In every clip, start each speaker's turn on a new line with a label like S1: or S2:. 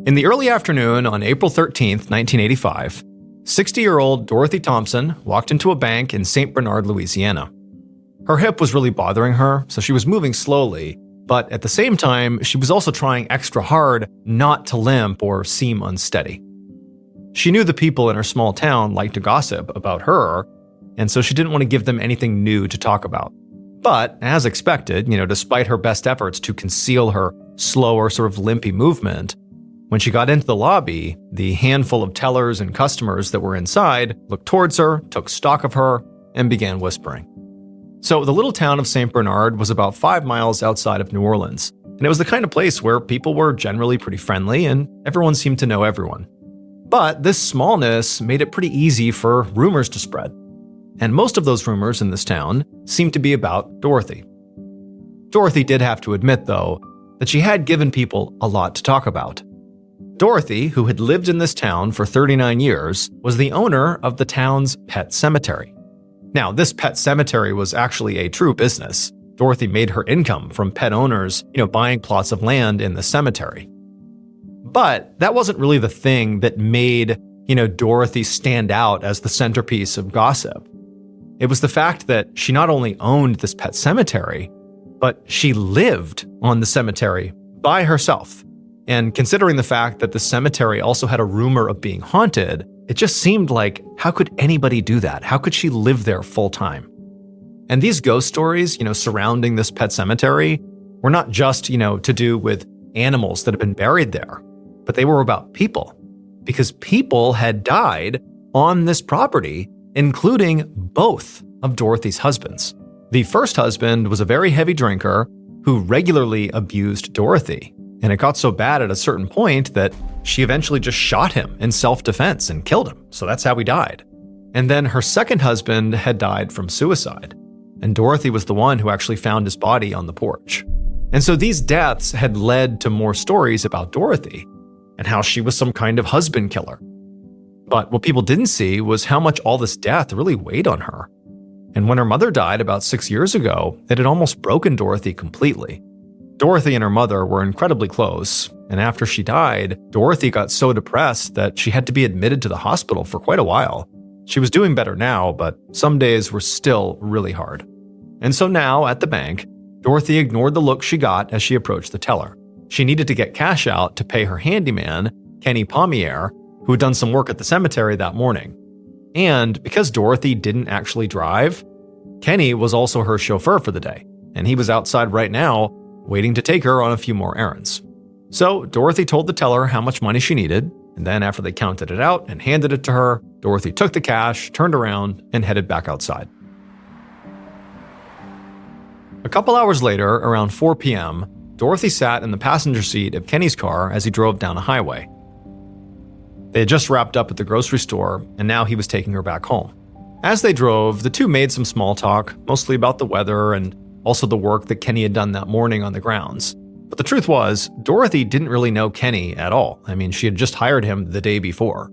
S1: In the early afternoon on April 13th, 1985, 60-year-old Dorothy Thompson walked into a bank in St. Bernard, Louisiana. Her hip was really bothering her, so she was moving slowly, but at the same time, she was also trying extra hard not to limp or seem unsteady. She knew the people in her small town liked to gossip about her, and so she didn't want to give them anything new to talk about. But, as expected, despite her best efforts to conceal her slower, sort of limpy movement, when she got into the lobby, the handful of tellers and customers that were inside looked towards her, took stock of her, and began whispering. So the little town of St. Bernard was about 5 miles outside of New Orleans, and it was the kind of place where people were generally pretty friendly and everyone seemed to know everyone. But this smallness made it pretty easy for rumors to spread. And most of those rumors in this town seemed to be about Dorothy. Dorothy did have to admit, though, that she had given people a lot to talk about. Dorothy, who had lived in this town for 39 years, was the owner of the town's pet cemetery. Now, this pet cemetery was actually a true business. Dorothy made her income from pet owners, buying plots of land in the cemetery. But that wasn't really the thing that made, Dorothy stand out as the centerpiece of gossip. It was the fact that she not only owned this pet cemetery, but she lived on the cemetery by herself. And considering the fact that the cemetery also had a rumor of being haunted, it just seemed like, how could anybody do that? How could she live there full time? And these ghost stories, surrounding this pet cemetery were not just, to do with animals that had been buried there, but they were about people. Because people had died on this property, including both of Dorothy's husbands. The first husband was a very heavy drinker who regularly abused Dorothy. And it got so bad at a certain point that she eventually just shot him in self-defense and killed him. So that's how he died. And then her second husband had died from suicide. And Dorothy was the one who actually found his body on the porch. And so these deaths had led to more stories about Dorothy and how she was some kind of husband killer. But what people didn't see was how much all this death really weighed on her. And when her mother died about 6 years ago, it had almost broken Dorothy completely. Dorothy and her mother were incredibly close, and after she died, Dorothy got so depressed that she had to be admitted to the hospital for quite a while. She was doing better now, but some days were still really hard. And so now, at the bank, Dorothy ignored the look she got as she approached the teller. She needed to get cash out to pay her handyman, Kenny Pommier, who had done some work at the cemetery that morning. And because Dorothy didn't actually drive, Kenny was also her chauffeur for the day, and he was outside right now, waiting to take her on a few more errands. So Dorothy told the teller how much money she needed, and then after they counted it out and handed it to her, Dorothy took the cash, turned around, and headed back outside. A couple hours later, around 4 p.m., Dorothy sat in the passenger seat of Kenny's car as he drove down a highway. They had just wrapped up at the grocery store, and now he was taking her back home. As they drove, the two made some small talk, mostly about the weather and also the work that Kenny had done that morning on the grounds. But the truth was, Dorothy didn't really know Kenny at all. I mean, she had just hired him the day before.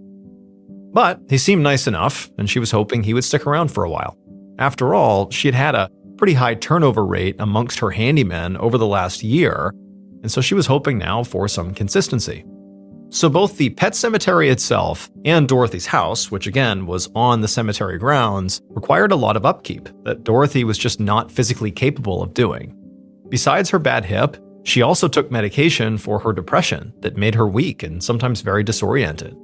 S1: But he seemed nice enough, and she was hoping he would stick around for a while. After all, she had had a pretty high turnover rate amongst her handymen over the last year, and so she was hoping now for some consistency. So both the pet cemetery itself and Dorothy's house, which again was on the cemetery grounds, required a lot of upkeep that Dorothy was just not physically capable of doing. Besides her bad hip, she also took medication for her depression that made her weak and sometimes very disoriented.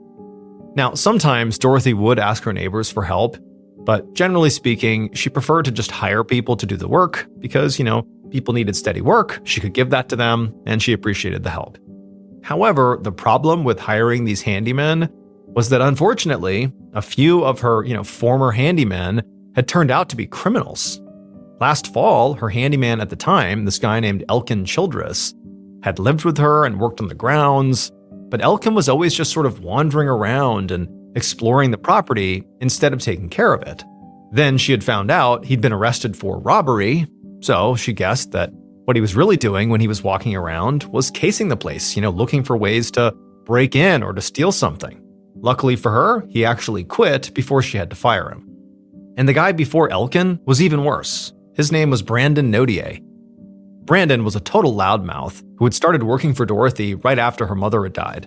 S1: Now, sometimes Dorothy would ask her neighbors for help, but generally speaking, she preferred to just hire people to do the work because, people needed steady work, she could give that to them, and she appreciated the help. However, the problem with hiring these handymen was that unfortunately, a few of her, former handymen had turned out to be criminals. Last fall, her handyman at the time, this guy named Elkin Childress, had lived with her and worked on the grounds, but Elkin was always just sort of wandering around and exploring the property instead of taking care of it. Then she had found out he'd been arrested for robbery, so she guessed that what he was really doing when he was walking around was casing the place, looking for ways to break in or to steal something. Luckily for her, he actually quit before she had to fire him. And the guy before Elkin was even worse. His name was Brandon Nodier. Brandon was a total loudmouth who had started working for Dorothy right after her mother had died.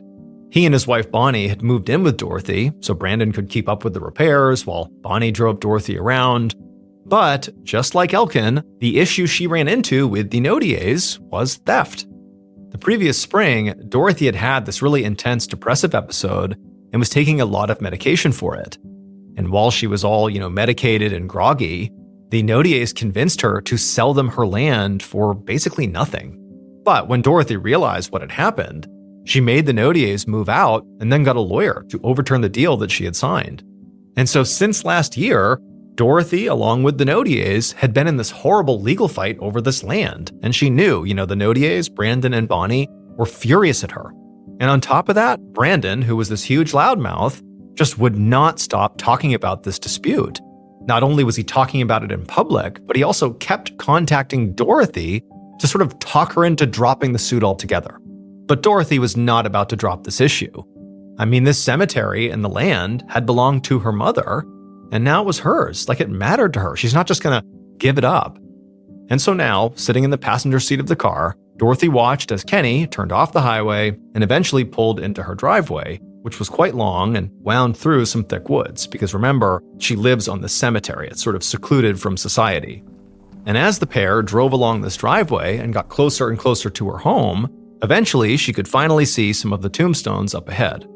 S1: He and his wife Bonnie had moved in with Dorothy, so Brandon could keep up with the repairs while Bonnie drove Dorothy around. But, just like Elkin, the issue she ran into with the Nodiers was theft. The previous spring, Dorothy had had this really intense depressive episode and was taking a lot of medication for it. And while she was all, medicated and groggy, the Nodiers convinced her to sell them her land for basically nothing. But when Dorothy realized what had happened, she made the Nodiers move out and then got a lawyer to overturn the deal that she had signed. And so since last year, Dorothy, along with the Nodiers, had been in this horrible legal fight over this land. And she knew, the Nodiers, Brandon and Bonnie, were furious at her. And on top of that, Brandon, who was this huge loudmouth, just would not stop talking about this dispute. Not only was he talking about it in public, but he also kept contacting Dorothy to sort of talk her into dropping the suit altogether. But Dorothy was not about to drop this issue. I mean, this cemetery and the land had belonged to her mother, and now it was hers, like it mattered to her. She's not just gonna give it up. And so now, sitting in the passenger seat of the car, Dorothy watched as Kenny turned off the highway and eventually pulled into her driveway, which was quite long and wound through some thick woods, because remember, she lives on the cemetery. It's sort of secluded from society. And as the pair drove along this driveway and got closer and closer to her home, eventually she could finally see some of the tombstones up ahead.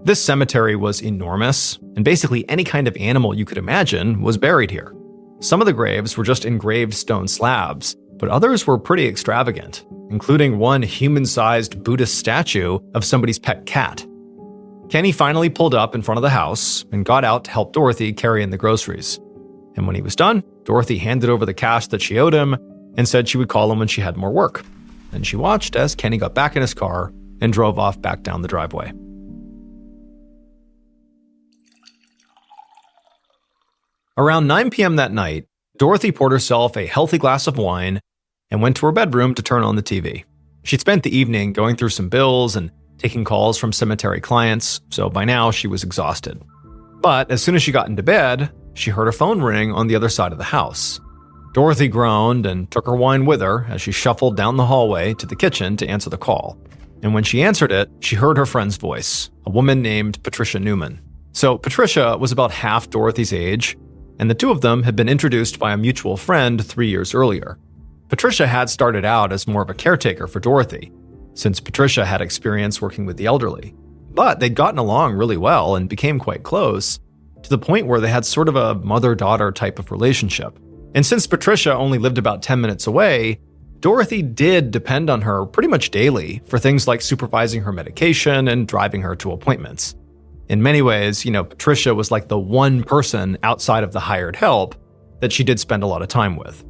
S1: This cemetery was enormous, and basically any kind of animal you could imagine was buried here. Some of the graves were just engraved stone slabs, but others were pretty extravagant, including one human-sized Buddhist statue of somebody's pet cat. Kenny finally pulled up in front of the house and got out to help Dorothy carry in the groceries. And when he was done, Dorothy handed over the cash that she owed him and said she would call him when she had more work. And she watched as Kenny got back in his car and drove off back down the driveway. Around 9 p.m. that night, Dorothy poured herself a healthy glass of wine and went to her bedroom to turn on the TV. She'd spent the evening going through some bills and taking calls from cemetery clients, so by now she was exhausted. But as soon as she got into bed, she heard her phone ring on the other side of the house. Dorothy groaned and took her wine with her as she shuffled down the hallway to the kitchen to answer the call. And when she answered it, she heard her friend's voice, a woman named Patricia Newman. So Patricia was about half Dorothy's age, and the two of them had been introduced by a mutual friend 3 years earlier. Patricia had started out as more of a caretaker for Dorothy, since Patricia had experience working with the elderly. But they'd gotten along really well and became quite close, to the point where they had sort of a mother-daughter type of relationship. And since Patricia only lived about 10 minutes away, Dorothy did depend on her pretty much daily for things like supervising her medication and driving her to appointments. In many ways, Patricia was like the one person outside of the hired help that she did spend a lot of time with.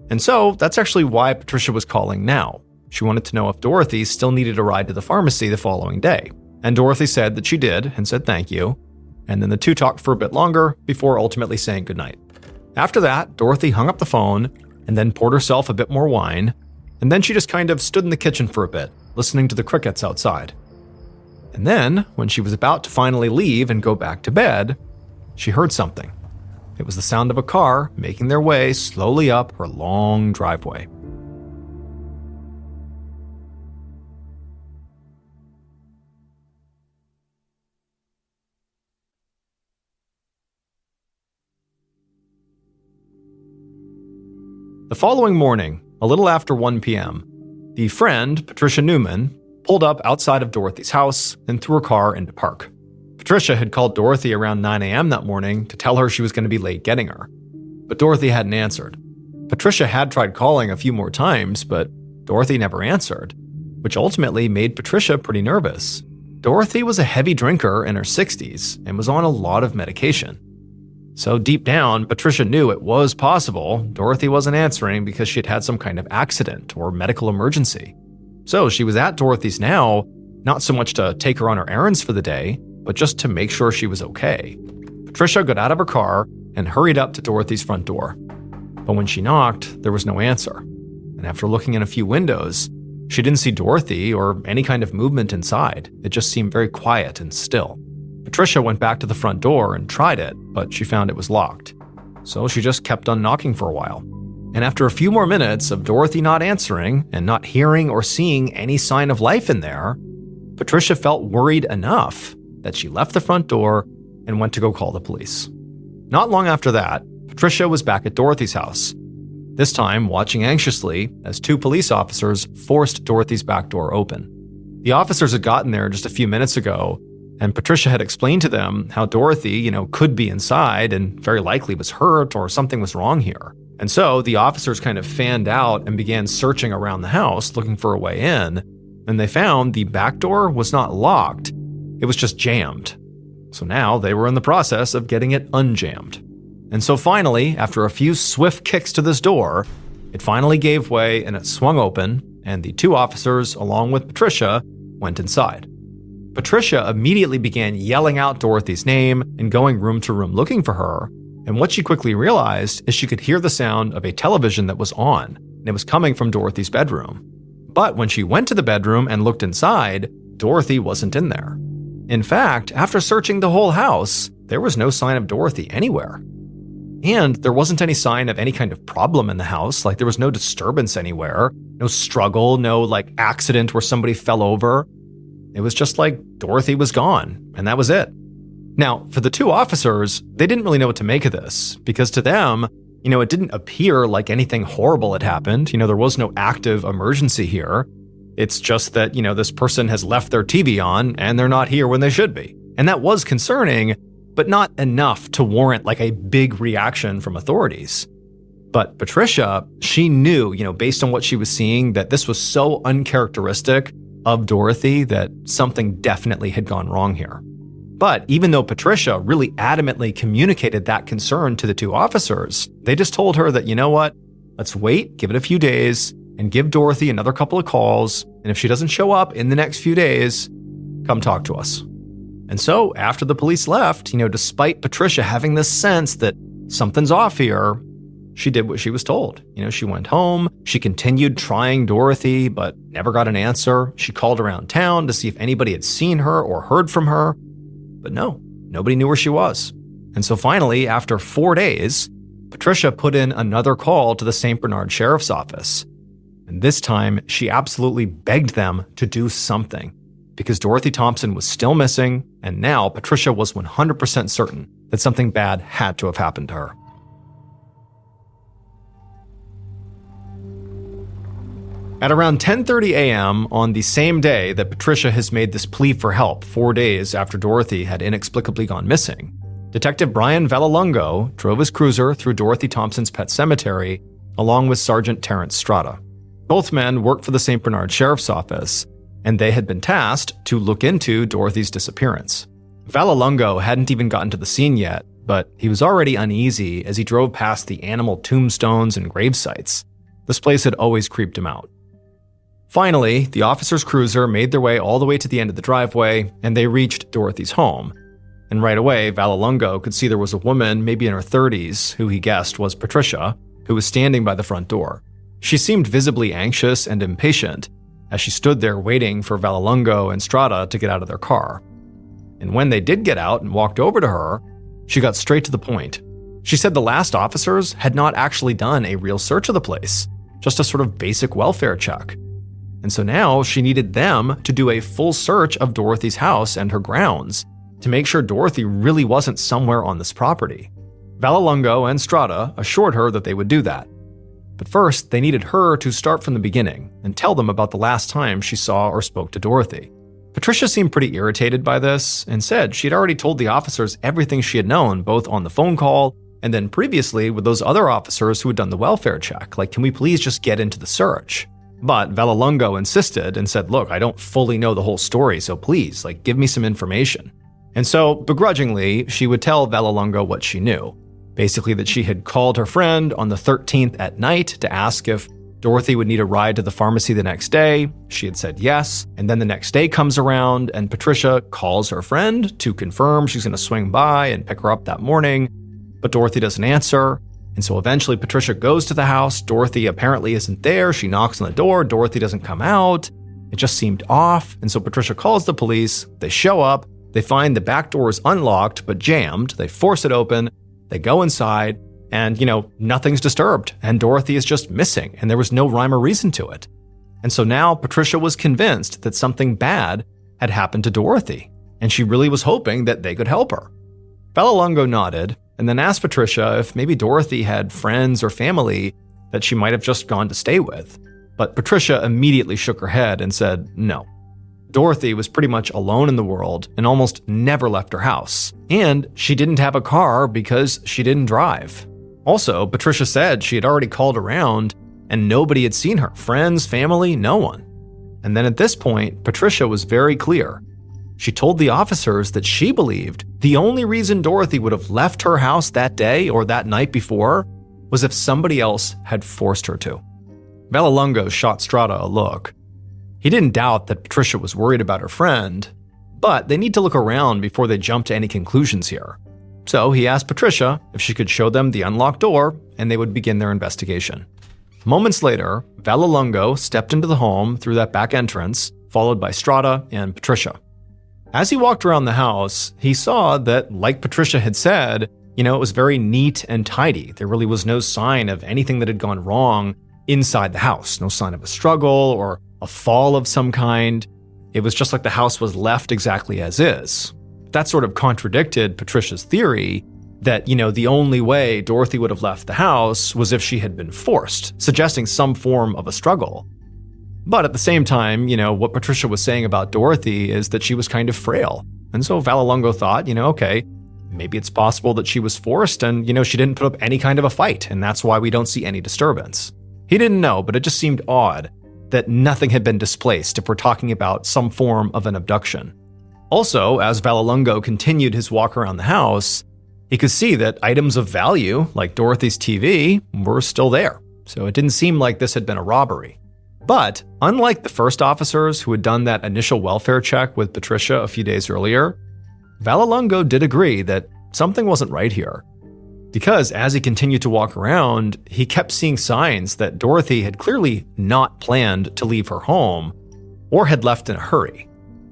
S1: And so that's actually why Patricia was calling now. She wanted to know if Dorothy still needed a ride to the pharmacy the following day. And Dorothy said that she did and said thank you. And then the two talked for a bit longer before ultimately saying goodnight. After that, Dorothy hung up the phone and then poured herself a bit more wine. And then she just kind of stood in the kitchen for a bit, listening to the crickets outside. And then, when she was about to finally leave and go back to bed, she heard something. It was the sound of a car making their way slowly up her long driveway. The following morning, a little after 1 p.m., the friend, Patricia Newman, pulled up outside of Dorothy's house and threw her car into park. Patricia had called Dorothy around 9 a.m. that morning to tell her she was going to be late getting her. But Dorothy hadn't answered. Patricia had tried calling a few more times, but Dorothy never answered, which ultimately made Patricia pretty nervous. Dorothy was a heavy drinker in her 60s and was on a lot of medication. So deep down, Patricia knew it was possible Dorothy wasn't answering because she had had some kind of accident or medical emergency. So she was at Dorothy's now, not so much to take her on her errands for the day, but just to make sure she was okay. Patricia got out of her car and hurried up to Dorothy's front door. But when she knocked, there was no answer. And after looking in a few windows, she didn't see Dorothy or any kind of movement inside. It just seemed very quiet and still. Patricia went back to the front door and tried it, but she found it was locked. So she just kept on knocking for a while. And after a few more minutes of Dorothy not answering and not hearing or seeing any sign of life in there, Patricia felt worried enough that she left the front door and went to go call the police. Not long after that, Patricia was back at Dorothy's house, this time watching anxiously as 2 police officers forced Dorothy's back door open. The officers had gotten there just a few minutes ago, and Patricia had explained to them how Dorothy, could be inside and very likely was hurt or something was wrong here. And so the officers kind of fanned out and began searching around the house looking for a way in, and they found the back door was not locked, it was just jammed. So now they were in the process of getting it unjammed. And so finally, after a few swift kicks to this door, it finally gave way and it swung open, and the 2 officers, along with Patricia, went inside. Patricia immediately began yelling out Dorothy's name and going room to room looking for her, and what she quickly realized is she could hear the sound of a television that was on, and it was coming from Dorothy's bedroom. But when she went to the bedroom and looked inside, Dorothy wasn't in there. In fact, after searching the whole house, there was no sign of Dorothy anywhere. And there wasn't any sign of any kind of problem in the house, like there was no disturbance anywhere, no struggle, no accident where somebody fell over. It was just like Dorothy was gone, and that was it. Now, for the 2 officers, they didn't really know what to make of this, because to them, it didn't appear like anything horrible had happened. There was no active emergency here. It's just that, this person has left their TV on and they're not here when they should be. And that was concerning, but not enough to warrant a big reaction from authorities. But Patricia, she knew, based on what she was seeing, that this was so uncharacteristic of Dorothy that something definitely had gone wrong here. But even though Patricia really adamantly communicated that concern to the 2 officers, they just told her that, let's wait, give it a few days, and give Dorothy another couple of calls, and if she doesn't show up in the next few days, come talk to us. And so after the police left, despite Patricia having this sense that something's off here, she did what she was told. She went home, she continued trying Dorothy, but never got an answer. She called around town to see if anybody had seen her or heard from her, but no, nobody knew where she was. And so finally, after 4 days, Patricia put in another call to the St. Bernard Sheriff's Office. And this time, she absolutely begged them to do something, because Dorothy Thompson was still missing, and now Patricia was 100% certain that something bad had to have happened to her. At around 10:30 a.m. on the same day that Patricia has made this plea for help 4 days after Dorothy had inexplicably gone missing, Detective Brian Vallelongo drove his cruiser through Dorothy Thompson's pet cemetery along with Sergeant Terrence Strada. Both men worked for the St. Bernard Sheriff's Office, and they had been tasked to look into Dorothy's disappearance. Vallelongo hadn't even gotten to the scene yet, but he was already uneasy as he drove past the animal tombstones and grave sites. This place had always creeped him out. Finally, the officer's cruiser made their way all the way to the end of the driveway, and they reached Dorothy's home. And right away, Vallelongo could see there was a woman, maybe in her 30s, who he guessed was Patricia, who was standing by the front door. She seemed visibly anxious and impatient as she stood there waiting for Vallelongo and Strada to get out of their car. And when they did get out and walked over to her, she got straight to the point. She said the last officers had not actually done a real search of the place, just a sort of basic welfare check. And so now she needed them to do a full search of Dorothy's house and her grounds to make sure Dorothy really wasn't somewhere on this property. Vallelongo and Strada assured her that they would do that. But first, they needed her to start from the beginning and tell them about the last time she saw or spoke to Dorothy. Patricia seemed pretty irritated by this and said she'd already told the officers everything she had known, both on the phone call and then previously with those other officers who had done the welfare check. Like, can we please just get into the search? But Vallelongo insisted and said, look, I don't fully know the whole story, so please, give me some information. And so, begrudgingly, she would tell Vallelongo what she knew. Basically that she had called her friend on the 13th at night to ask if Dorothy would need a ride to the pharmacy the next day. She had said yes, and then the next day comes around and Patricia calls her friend to confirm she's going to swing by and pick her up that morning, but Dorothy doesn't answer. And so eventually Patricia goes to the house. Dorothy apparently isn't there. She knocks on the door. Dorothy doesn't come out. It just seemed off. And so Patricia calls the police. They show up. They find the back door is unlocked but jammed. They force it open. They go inside and, nothing's disturbed. And Dorothy is just missing. And there was no rhyme or reason to it. And so now Patricia was convinced that something bad had happened to Dorothy, and she really was hoping that they could help her. Vallelongo nodded and then asked Patricia if maybe Dorothy had friends or family that she might have just gone to stay with. But Patricia immediately shook her head and said no. Dorothy was pretty much alone in the world and almost never left her house, and she didn't have a car because she didn't drive. Also, Patricia said she had already called around and nobody had seen her, friends, family, no one. And then at this point, Patricia was very clear. She told the officers that she believed the only reason Dorothy would have left her house that day or that night before was if somebody else had forced her to. Vallelongo shot Strada a look. He didn't doubt that Patricia was worried about her friend, but they need to look around before they jump to any conclusions here. So he asked Patricia if she could show them the unlocked door, and they would begin their investigation. Moments later, Vallelongo stepped into the home through that back entrance, followed by Strada and Patricia. As he walked around the house, he saw that, like Patricia had said, it was very neat and tidy. There really was no sign of anything that had gone wrong inside the house, no sign of a struggle or a fall of some kind. It was just like the house was left exactly as is. That sort of contradicted Patricia's theory that, the only way Dorothy would have left the house was if she had been forced, suggesting some form of a struggle. But at the same time, what Patricia was saying about Dorothy is that she was kind of frail. And so Vallelongo thought, okay, maybe it's possible that she was forced and, she didn't put up any kind of a fight, and that's why we don't see any disturbance. He didn't know, but it just seemed odd that nothing had been displaced if we're talking about some form of an abduction. Also, as Vallelongo continued his walk around the house, he could see that items of value, like Dorothy's TV, were still there. So it didn't seem like this had been a robbery. But unlike the first officers who had done that initial welfare check with Patricia a few days earlier, Vallelongo did agree that something wasn't right here. Because as he continued to walk around, he kept seeing signs that Dorothy had clearly not planned to leave her home or had left in a hurry.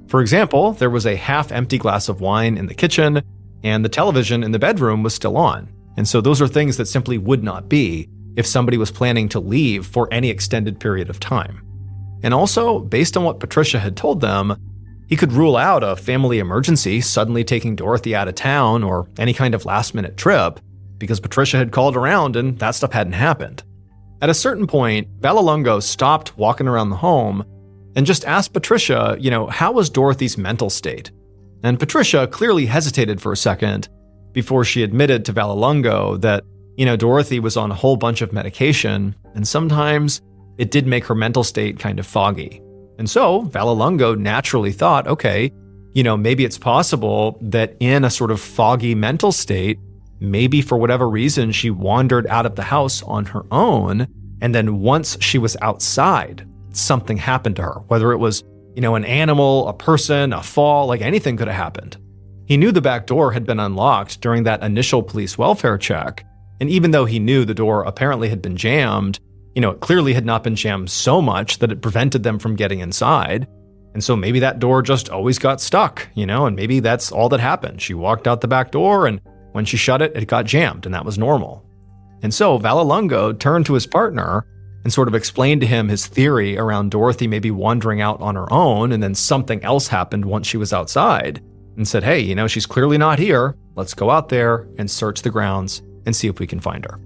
S1: For example, there was a half-empty glass of wine in the kitchen, and the television in the bedroom was still on. And so those are things that simply would not be if somebody was planning to leave for any extended period of time. And also, based on what Patricia had told them, he could rule out a family emergency suddenly taking Dorothy out of town or any kind of last-minute trip, because Patricia had called around and that stuff hadn't happened. At a certain point, Vallelongo stopped walking around the home and just asked Patricia, how was Dorothy's mental state? And Patricia clearly hesitated for a second before she admitted to Vallelongo that, Dorothy was on a whole bunch of medication, and sometimes it did make her mental state kind of foggy. And so Vallelongo naturally thought, okay, maybe it's possible that in a sort of foggy mental state, maybe for whatever reason she wandered out of the house on her own, and then once she was outside, something happened to her, whether it was, an animal, a person, a fall, like anything could have happened. He knew the back door had been unlocked during that initial police welfare check, and even though he knew the door apparently had been jammed, it clearly had not been jammed so much that it prevented them from getting inside. And so maybe that door just always got stuck, and maybe that's all that happened. She walked out the back door, and when she shut it, it got jammed, and that was normal. And so Vallelongo turned to his partner and sort of explained to him his theory around Dorothy maybe wandering out on her own, and then something else happened once she was outside, and said, hey, she's clearly not here. Let's go out there and search the grounds and see if we can find her.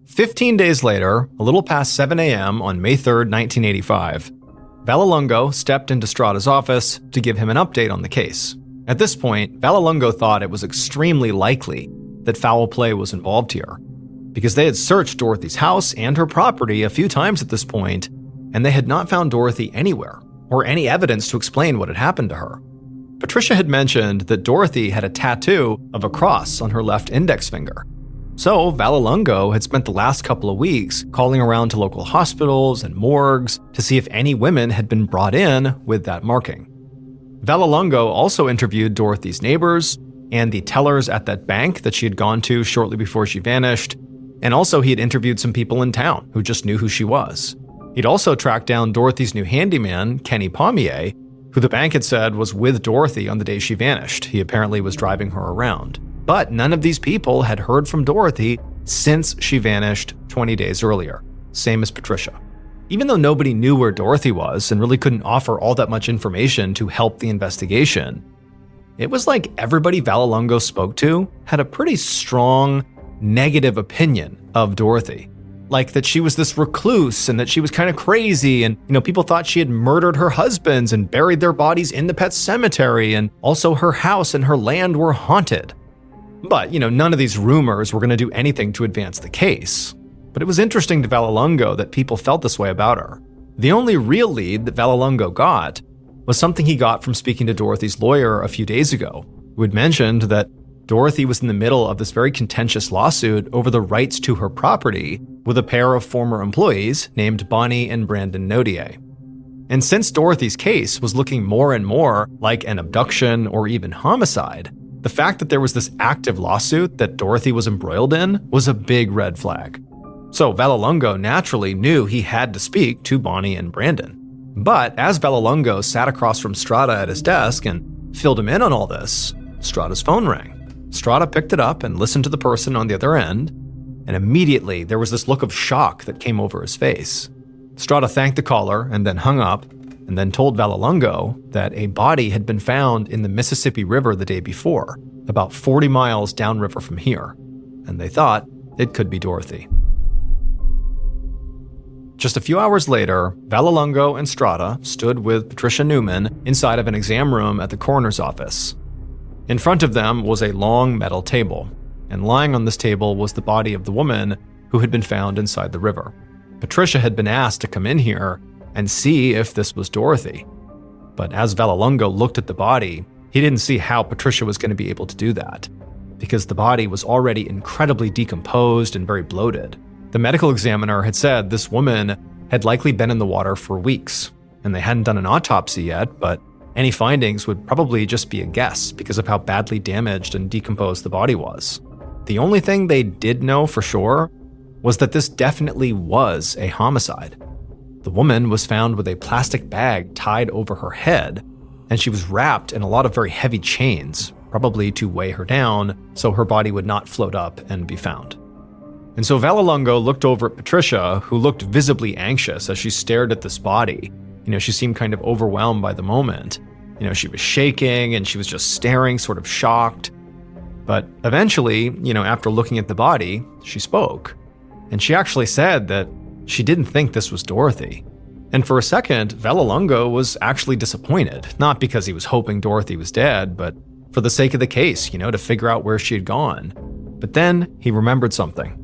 S1: "15 days later, a little past 7 a.m. on May 3rd, 1985, Vallelongo stepped into Strada's office to give him an update on the case. At this point, Vallelongo thought it was extremely likely that foul play was involved here, because they had searched Dorothy's house and her property a few times at this point, and they had not found Dorothy anywhere, or any evidence to explain what had happened to her. Patricia had mentioned that Dorothy had a tattoo of a cross on her left index finger. So Vallelongo had spent the last couple of weeks calling around to local hospitals and morgues to see if any women had been brought in with that marking. Vallelongo also interviewed Dorothy's neighbors and the tellers at that bank that she had gone to shortly before she vanished, and also he had interviewed some people in town who just knew who she was. He'd also tracked down Dorothy's new handyman, Kenny Pommier, who the bank had said was with Dorothy on the day she vanished. He apparently was driving her around. But none of these people had heard from Dorothy since she vanished 20 days earlier. same as Patricia. Even though nobody knew where Dorothy was and really couldn't offer all that much information to help the investigation, it was like everybody Vallelongo spoke to had a pretty strong negative opinion of Dorothy. Like that she was this recluse and that she was kind of crazy, and people thought she had murdered her husbands and buried their bodies in the pet cemetery, and also her house and her land were haunted. But none of these rumors were going to do anything to advance the case. But it was interesting to Vallelongo that people felt this way about her. The only real lead that Vallelongo got was something he got from speaking to Dorothy's lawyer a few days ago, who had mentioned that Dorothy was in the middle of this very contentious lawsuit over the rights to her property with a pair of former employees named Bonnie and Brandon Nodier. And since Dorothy's case was looking more and more like an abduction or even homicide, the fact that there was this active lawsuit that Dorothy was embroiled in was a big red flag. So Vallelongo naturally knew he had to speak to Bonnie and Brandon. But as Vallelongo sat across from Strada at his desk and filled him in on all this, Strada's phone rang. Strada picked it up and listened to the person on the other end, and immediately there was this look of shock that came over his face. Strada thanked the caller and then hung up, and then told Vallelongo that a body had been found in the Mississippi River the day before, about 40 miles downriver from here, and they thought it could be Dorothy. Just a few hours later, Vallelongo and Strada stood with Patricia Newman inside of an exam room at the coroner's office. In front of them was a long metal table, and lying on this table was the body of the woman who had been found inside the river. Patricia had been asked to come in here and see if this was Dorothy. But as Vallelongo looked at the body, he didn't see how Patricia was going to be able to do that, because the body was already incredibly decomposed and very bloated. The medical examiner had said this woman had likely been in the water for weeks, and they hadn't done an autopsy yet, but any findings would probably just be a guess because of how badly damaged and decomposed the body was. The only thing they did know for sure was that this definitely was a homicide. The woman was found with a plastic bag tied over her head, and she was wrapped in a lot of very heavy chains, probably to weigh her down so her body would not float up and be found. And so Vallelongo looked over at Patricia, who looked visibly anxious as she stared at this body. She seemed kind of overwhelmed by the moment. She was shaking and she was just staring, sort of shocked. But eventually, after looking at the body, she spoke. And she actually said that she didn't think this was Dorothy. And for a second, Vallelongo was actually disappointed, not because he was hoping Dorothy was dead, but for the sake of the case, to figure out where she had gone. But then he remembered something.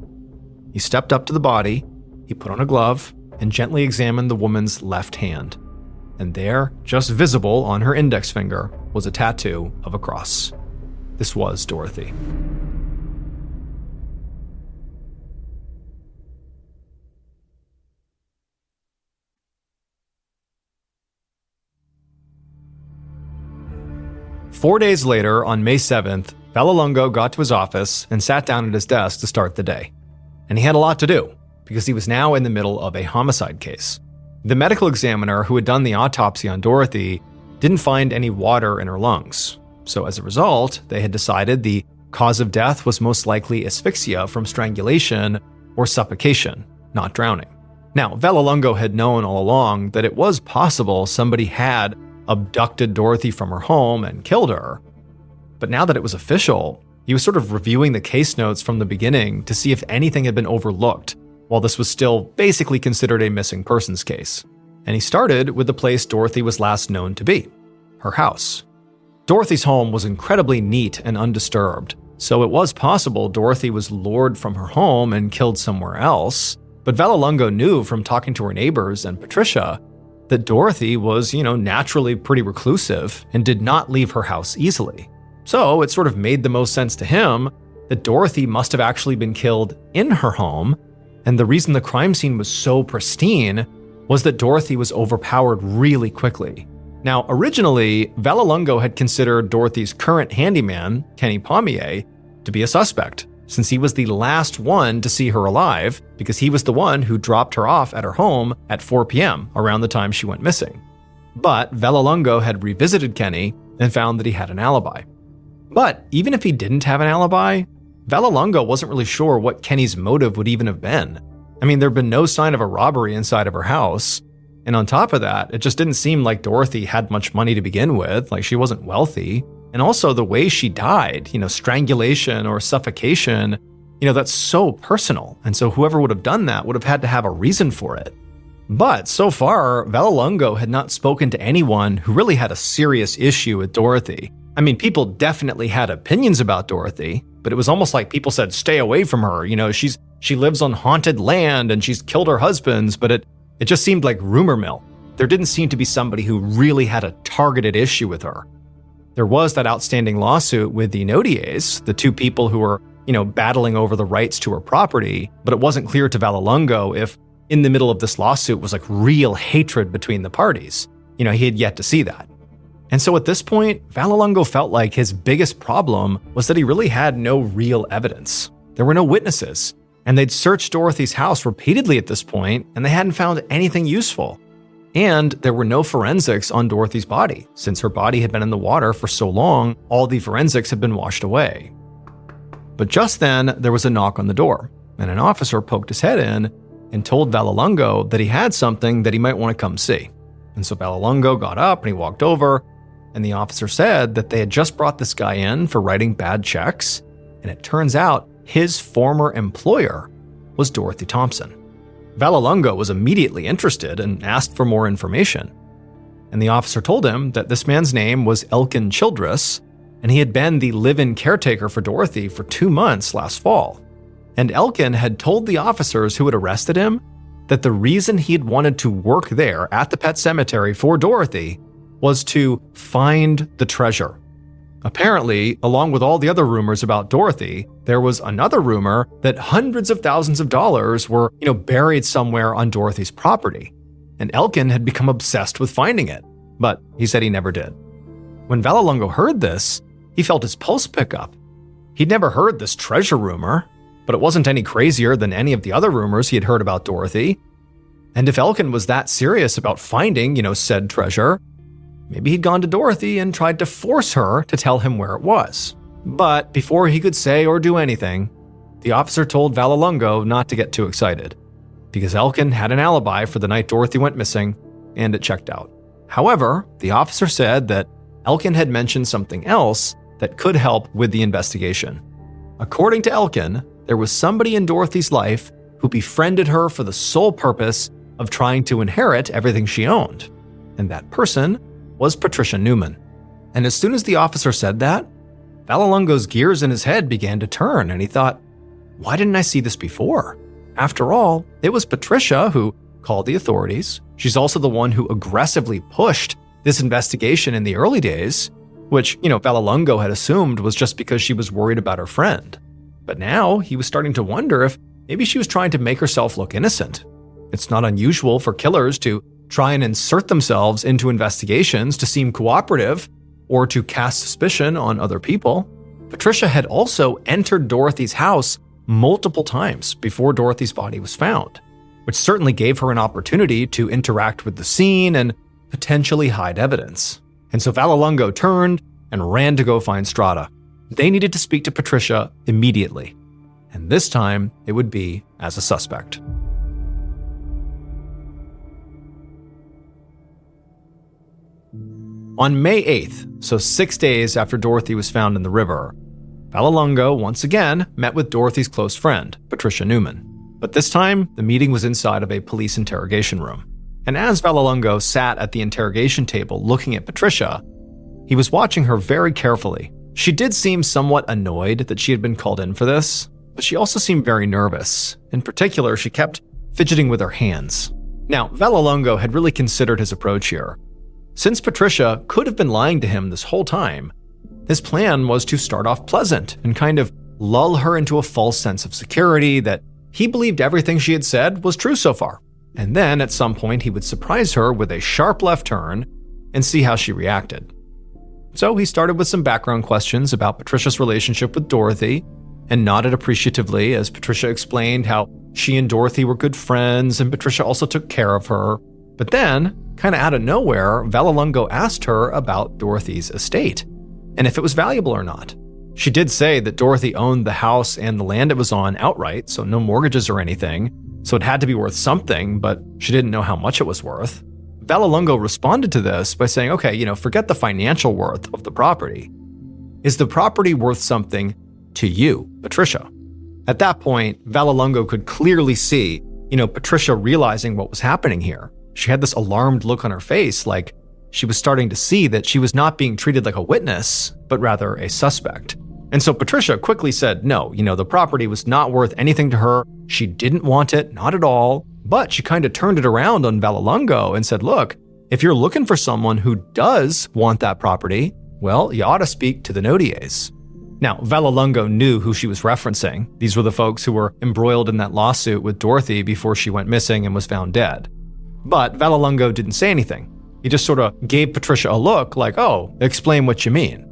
S1: He stepped up to the body, he put on a glove, and gently examined the woman's left hand. And there, just visible on her index finger, was a tattoo of a cross. This was Dorothy. Four days later, on May 7th, Vallelongo got to his office and sat down at his desk to start the day. And he had a lot to do, because he was now in the middle of a homicide case. The medical examiner who had done the autopsy on Dorothy didn't find any water in her lungs. So as a result, they had decided the cause of death was most likely asphyxia from strangulation or suffocation, not drowning. Now, Vallelongo had known all along that it was possible somebody had abducted Dorothy from her home and killed her. But now that it was official, he was sort of reviewing the case notes from the beginning to see if anything had been overlooked, while this was still basically considered a missing persons case. And he started with the place Dorothy was last known to be, her house. Dorothy's home was incredibly neat and undisturbed, so it was possible Dorothy was lured from her home and killed somewhere else. But Vallelongo knew from talking to her neighbors and Patricia that Dorothy was, naturally pretty reclusive and did not leave her house easily. So it sort of made the most sense to him that Dorothy must have actually been killed in her home, and the reason the crime scene was so pristine was that Dorothy was overpowered really quickly. Now, originally, Vallelongo had considered Dorothy's current handyman, Kenny Pommier, to be a suspect, since he was the last one to see her alive, because he was the one who dropped her off at her home at 4 p.m., around the time she went missing. But Vallelongo had revisited Kenny and found that he had an alibi. But even if he didn't have an alibi, Vallelongo wasn't really sure what Kenny's motive would even have been. I mean, there'd been no sign of a robbery inside of her house. And on top of that, it just didn't seem like Dorothy had much money to begin with, like she wasn't wealthy. And also the way she died, strangulation or suffocation, that's so personal. And so whoever would have done that would have had to have a reason for it. But so far, Vallelongo had not spoken to anyone who really had a serious issue with Dorothy. I mean, people definitely had opinions about Dorothy, but it was almost like people said, stay away from her. She lives on haunted land and she's killed her husbands, but it just seemed like rumor mill. There didn't seem to be somebody who really had a targeted issue with her. There was that outstanding lawsuit with the Nodiers, the two people who were, battling over the rights to her property, but it wasn't clear to Vallelongo if in the middle of this lawsuit was like real hatred between the parties. He had yet to see that. And so at this point, Vallelongo felt like his biggest problem was that he really had no real evidence. There were no witnesses, and they'd searched Dorothy's house repeatedly at this point, and they hadn't found anything useful. And there were no forensics on Dorothy's body. Since her body had been in the water for so long, all the forensics had been washed away. But just then, there was a knock on the door, and an officer poked his head in and told Vallelongo that he had something that he might want to come see. And so Vallelongo got up and he walked over, and the officer said that they had just brought this guy in for writing bad checks, and it turns out his former employer was Dorothy Thompson. Vallelongo was immediately interested and asked for more information. And the officer told him that this man's name was Elkin Childress, and he had been the live-in caretaker for Dorothy for 2 months last fall. And Elkin had told the officers who had arrested him that the reason he had wanted to work there at the pet cemetery for Dorothy was to find the treasure. Apparently, along with all the other rumors about Dorothy, there was another rumor that hundreds of thousands of dollars were, buried somewhere on Dorothy's property. And Elkin had become obsessed with finding it, but he said he never did. When Vallelongo heard this, he felt his pulse pick up. He'd never heard this treasure rumor, but it wasn't any crazier than any of the other rumors he had heard about Dorothy. And if Elkin was that serious about finding, said treasure, maybe he'd gone to Dorothy and tried to force her to tell him where it was. But before he could say or do anything, the officer told Vallelongo not to get too excited, because Elkin had an alibi for the night Dorothy went missing, and it checked out. However, the officer said that Elkin had mentioned something else that could help with the investigation. According to Elkin, there was somebody in Dorothy's life who befriended her for the sole purpose of trying to inherit everything she owned. And that person was Patricia Newman. And as soon as the officer said that, Vallelongo's gears in his head began to turn, and he thought, why didn't I see this before? After all, it was Patricia who called the authorities. She's also the one who aggressively pushed this investigation in the early days, which, Vallelongo had assumed was just because she was worried about her friend. But now he was starting to wonder if maybe she was trying to make herself look innocent. It's not unusual for killers to try and insert themselves into investigations to seem cooperative or to cast suspicion on other people. Patricia had also entered Dorothy's house multiple times before Dorothy's body was found, which certainly gave her an opportunity to interact with the scene and potentially hide evidence. And so Vallelongo turned and ran to go find Strada. They needed to speak to Patricia immediately, and this time it would be as a suspect. On May 8th, so 6 days after Dorothy was found in the river, Vallelongo once again met with Dorothy's close friend, Patricia Newman. But this time, the meeting was inside of a police interrogation room. And as Vallelongo sat at the interrogation table looking at Patricia, he was watching her very carefully. She did seem somewhat annoyed that she had been called in for this, but she also seemed very nervous. In particular, she kept fidgeting with her hands. Now, Vallelongo had really considered his approach here. Since Patricia could have been lying to him this whole time, his plan was to start off pleasant and kind of lull her into a false sense of security that he believed everything she had said was true so far. And then at some point he would surprise her with a sharp left turn and see how she reacted. So he started with some background questions about Patricia's relationship with Dorothy and nodded appreciatively as Patricia explained how she and Dorothy were good friends and Patricia also took care of her. But then, kind of out of nowhere, Vallelongo asked her about Dorothy's estate and if it was valuable or not. She did say that Dorothy owned the house and the land it was on outright, so no mortgages or anything. so it had to be worth something, but she didn't know how much it was worth. Vallelongo responded to this by saying, okay, forget the financial worth of the property. Is the property worth something to you, Patricia? At that point, Vallelongo could clearly see, Patricia realizing what was happening here. She had this alarmed look on her face, like she was starting to see that she was not being treated like a witness, but rather a suspect. And so Patricia quickly said, no, the property was not worth anything to her. She didn't want it, not at all. But she kind of turned it around on Vallelongo and said, look, if you're looking for someone who does want that property, well, you ought to speak to the Nodiers. Now, Vallelongo knew who she was referencing. These were the folks who were embroiled in that lawsuit with Dorothy before she went missing and was found dead. But Vallelongo didn't say anything. He just sort of gave Patricia a look like, oh, explain what you mean.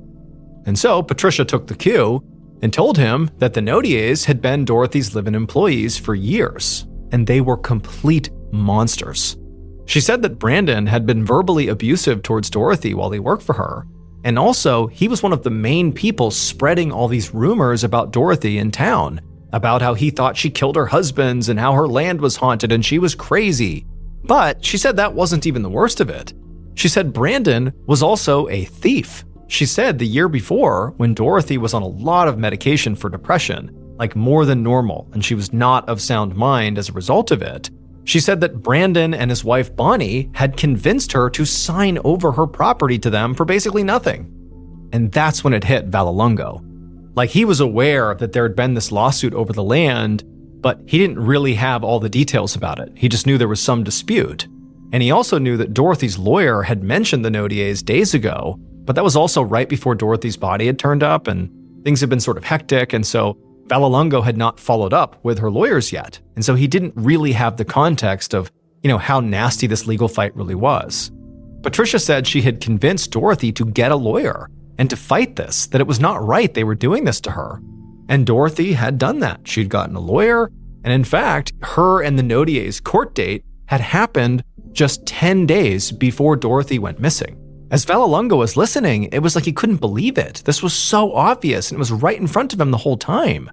S1: And so Patricia took the cue and told him that the Nodiers had been Dorothy's live-in employees for years, and they were complete monsters. She said that Brandon had been verbally abusive towards Dorothy while he worked for her, and also he was one of the main people spreading all these rumors about Dorothy in town, about how he thought she killed her husbands and how her land was haunted and she was crazy. But she said that wasn't even the worst of it. She said Brandon was also a thief. She said the year before, when Dorothy was on a lot of medication for depression, like more than normal, and she was not of sound mind as a result of it, she said that Brandon and his wife Bonnie had convinced her to sign over her property to them for basically nothing. And that's when it hit Vallelongo. Like, he was aware that there had been this lawsuit over the land, but he didn't really have all the details about it. He just knew there was some dispute. And he also knew that Dorothy's lawyer had mentioned the Nodiers days ago, but that was also right before Dorothy's body had turned up and things had been sort of hectic, and so Vallelongo had not followed up with her lawyers yet. And so he didn't really have the context of, how nasty this legal fight really was. Patricia said she had convinced Dorothy to get a lawyer and to fight this, that it was not right they were doing this to her. And Dorothy had done that. She'd gotten a lawyer, and in fact, her and the Nodiers' court date had happened just 10 days before Dorothy went missing. As Vallelongo was listening, it was like he couldn't believe it. This was so obvious, and it was right in front of him the whole time.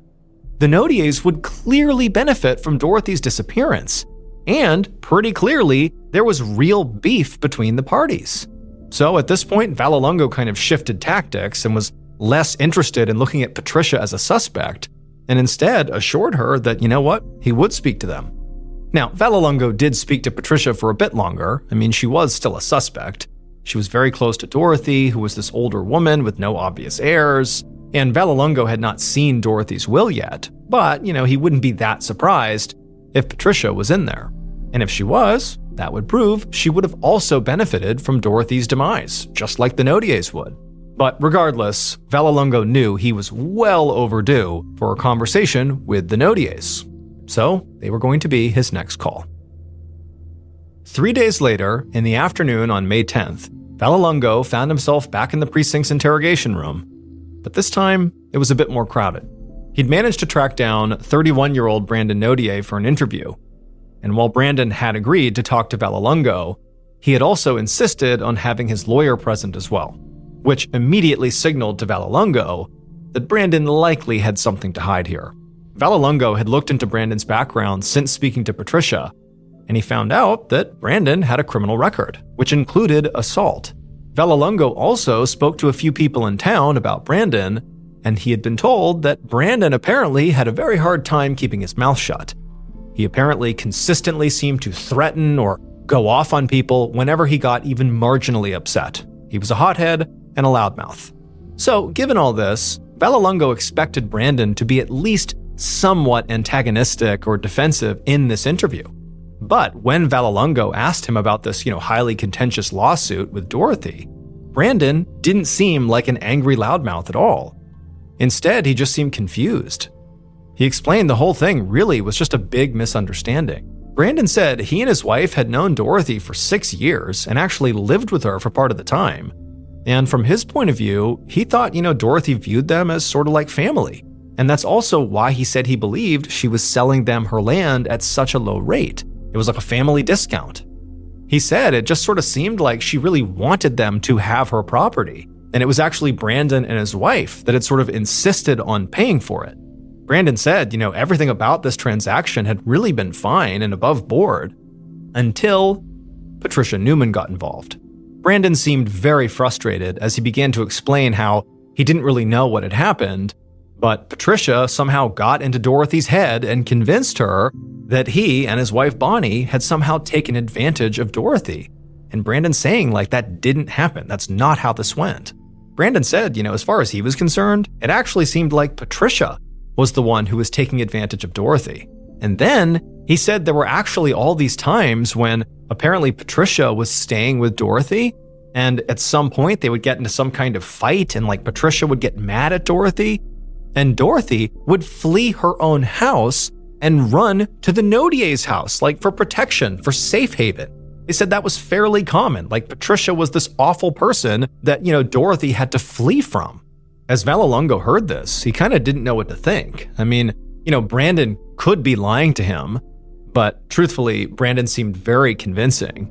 S1: The Nodiers would clearly benefit from Dorothy's disappearance, and pretty clearly, there was real beef between the parties. So at this point, Vallelongo kind of shifted tactics and was less interested in looking at Patricia as a suspect, and instead assured her that, he would speak to them. Now, Vallelongo did speak to Patricia for a bit longer. I mean, she was still a suspect. She was very close to Dorothy, who was this older woman with no obvious heirs, and Vallelongo had not seen Dorothy's will yet, but, he wouldn't be that surprised if Patricia was in there. And if she was, that would prove she would have also benefited from Dorothy's demise, just like the Nodiers would. But regardless, Vallelongo knew he was well overdue for a conversation with the Nodiers. So they were going to be his next call. 3 days later, in the afternoon on May 10th, Vallelongo found himself back in the precinct's interrogation room. But this time, it was a bit more crowded. He'd managed to track down 31-year-old Brandon Nodier for an interview. And while Brandon had agreed to talk to Vallelongo, he had also insisted on having his lawyer present as well, which immediately signaled to Vallelongo that Brandon likely had something to hide here. Vallelongo had looked into Brandon's background since speaking to Patricia, and he found out that Brandon had a criminal record, which included assault. Vallelongo also spoke to a few people in town about Brandon, and he had been told that Brandon apparently had a very hard time keeping his mouth shut. He apparently consistently seemed to threaten or go off on people whenever he got even marginally upset. He was a hothead and a loudmouth. So, given all this, Vallelongo expected Brandon to be at least somewhat antagonistic or defensive in this interview. But when Vallelongo asked him about this, highly contentious lawsuit with Dorothy, Brandon didn't seem like an angry loudmouth at all. Instead, he just seemed confused. He explained the whole thing really was just a big misunderstanding. Brandon said he and his wife had known Dorothy for 6 years and actually lived with her for part of the time. And from his point of view, he thought, Dorothy viewed them as sort of like family. And that's also why he said he believed she was selling them her land at such a low rate. It was like a family discount. He said it just sort of seemed like she really wanted them to have her property. And it was actually Brandon and his wife that had sort of insisted on paying for it. Brandon said, everything about this transaction had really been fine and above board until Patricia Newman got involved. Brandon seemed very frustrated as he began to explain how he didn't really know what had happened, but Patricia somehow got into Dorothy's head and convinced her that he and his wife Bonnie had somehow taken advantage of Dorothy. And Brandon saying that didn't happen. That's not how this went. Brandon said, as far as he was concerned, it actually seemed like Patricia was the one who was taking advantage of Dorothy. And then he said there were actually all these times when apparently Patricia was staying with Dorothy, and at some point they would get into some kind of fight, and Patricia would get mad at Dorothy, and Dorothy would flee her own house and run to the Nodier's house, for protection, for safe haven. They said that was fairly common. Patricia was this awful person that, Dorothy had to flee from. As Vallelongo heard this, he kind of didn't know what to think. I mean, Brandon could be lying to him, but truthfully, Brandon seemed very convincing.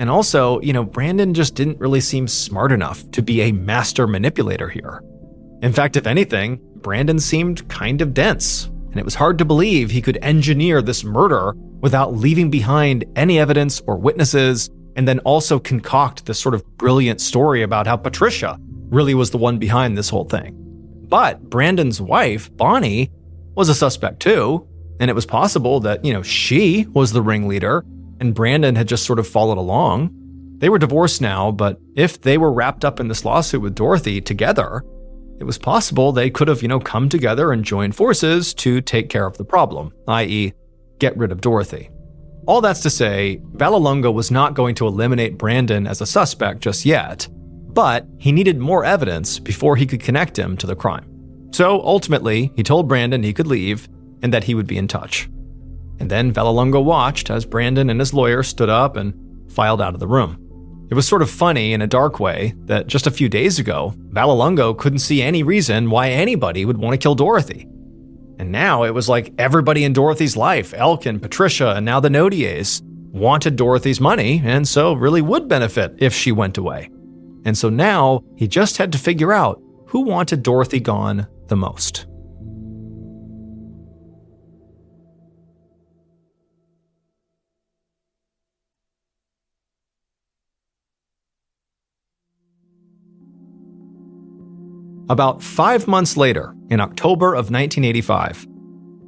S1: And also, Brandon just didn't really seem smart enough to be a master manipulator here. In fact, if anything, Brandon seemed kind of dense, and it was hard to believe he could engineer this murder without leaving behind any evidence or witnesses, and then also concoct this sort of brilliant story about how Patricia really was the one behind this whole thing. But Brandon's wife, Bonnie, was a suspect too, and it was possible that, she was the ringleader, and Brandon had just sort of followed along. They were divorced now, but if they were wrapped up in this lawsuit with Dorothy together, it was possible they could have, come together and joined forces to take care of the problem, i.e., get rid of Dorothy. All that's to say, Vallelongo was not going to eliminate Brandon as a suspect just yet, but he needed more evidence before he could connect him to the crime. So ultimately, he told Brandon he could leave and that he would be in touch. And then Vallelongo watched as Brandon and his lawyer stood up and filed out of the room. It was sort of funny in a dark way that just a few days ago, Vallelongo couldn't see any reason why anybody would want to kill Dorothy. And now it was like everybody in Dorothy's life, Elkin, Patricia, and now the Nodiers, wanted Dorothy's money and so really would benefit if she went away. And so now he just had to figure out who wanted Dorothy gone the most. About 5 months later, in October of 1985,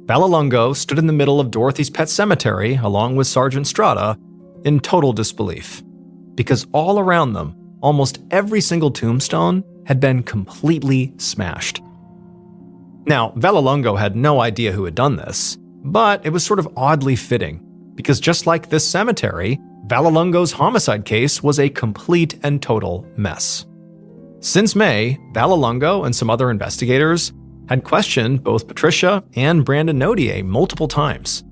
S1: Vallelongo stood in the middle of Dorothy's pet cemetery along with Sergeant Strada in total disbelief, because all around them, almost every single tombstone had been completely smashed. Now, Vallelongo had no idea who had done this, but it was sort of oddly fitting, because just like this cemetery, Vallelongo's homicide case was a complete and total mess. Since May, Vallelongo and some other investigators had questioned both Patricia and Brandon Nodier multiple times,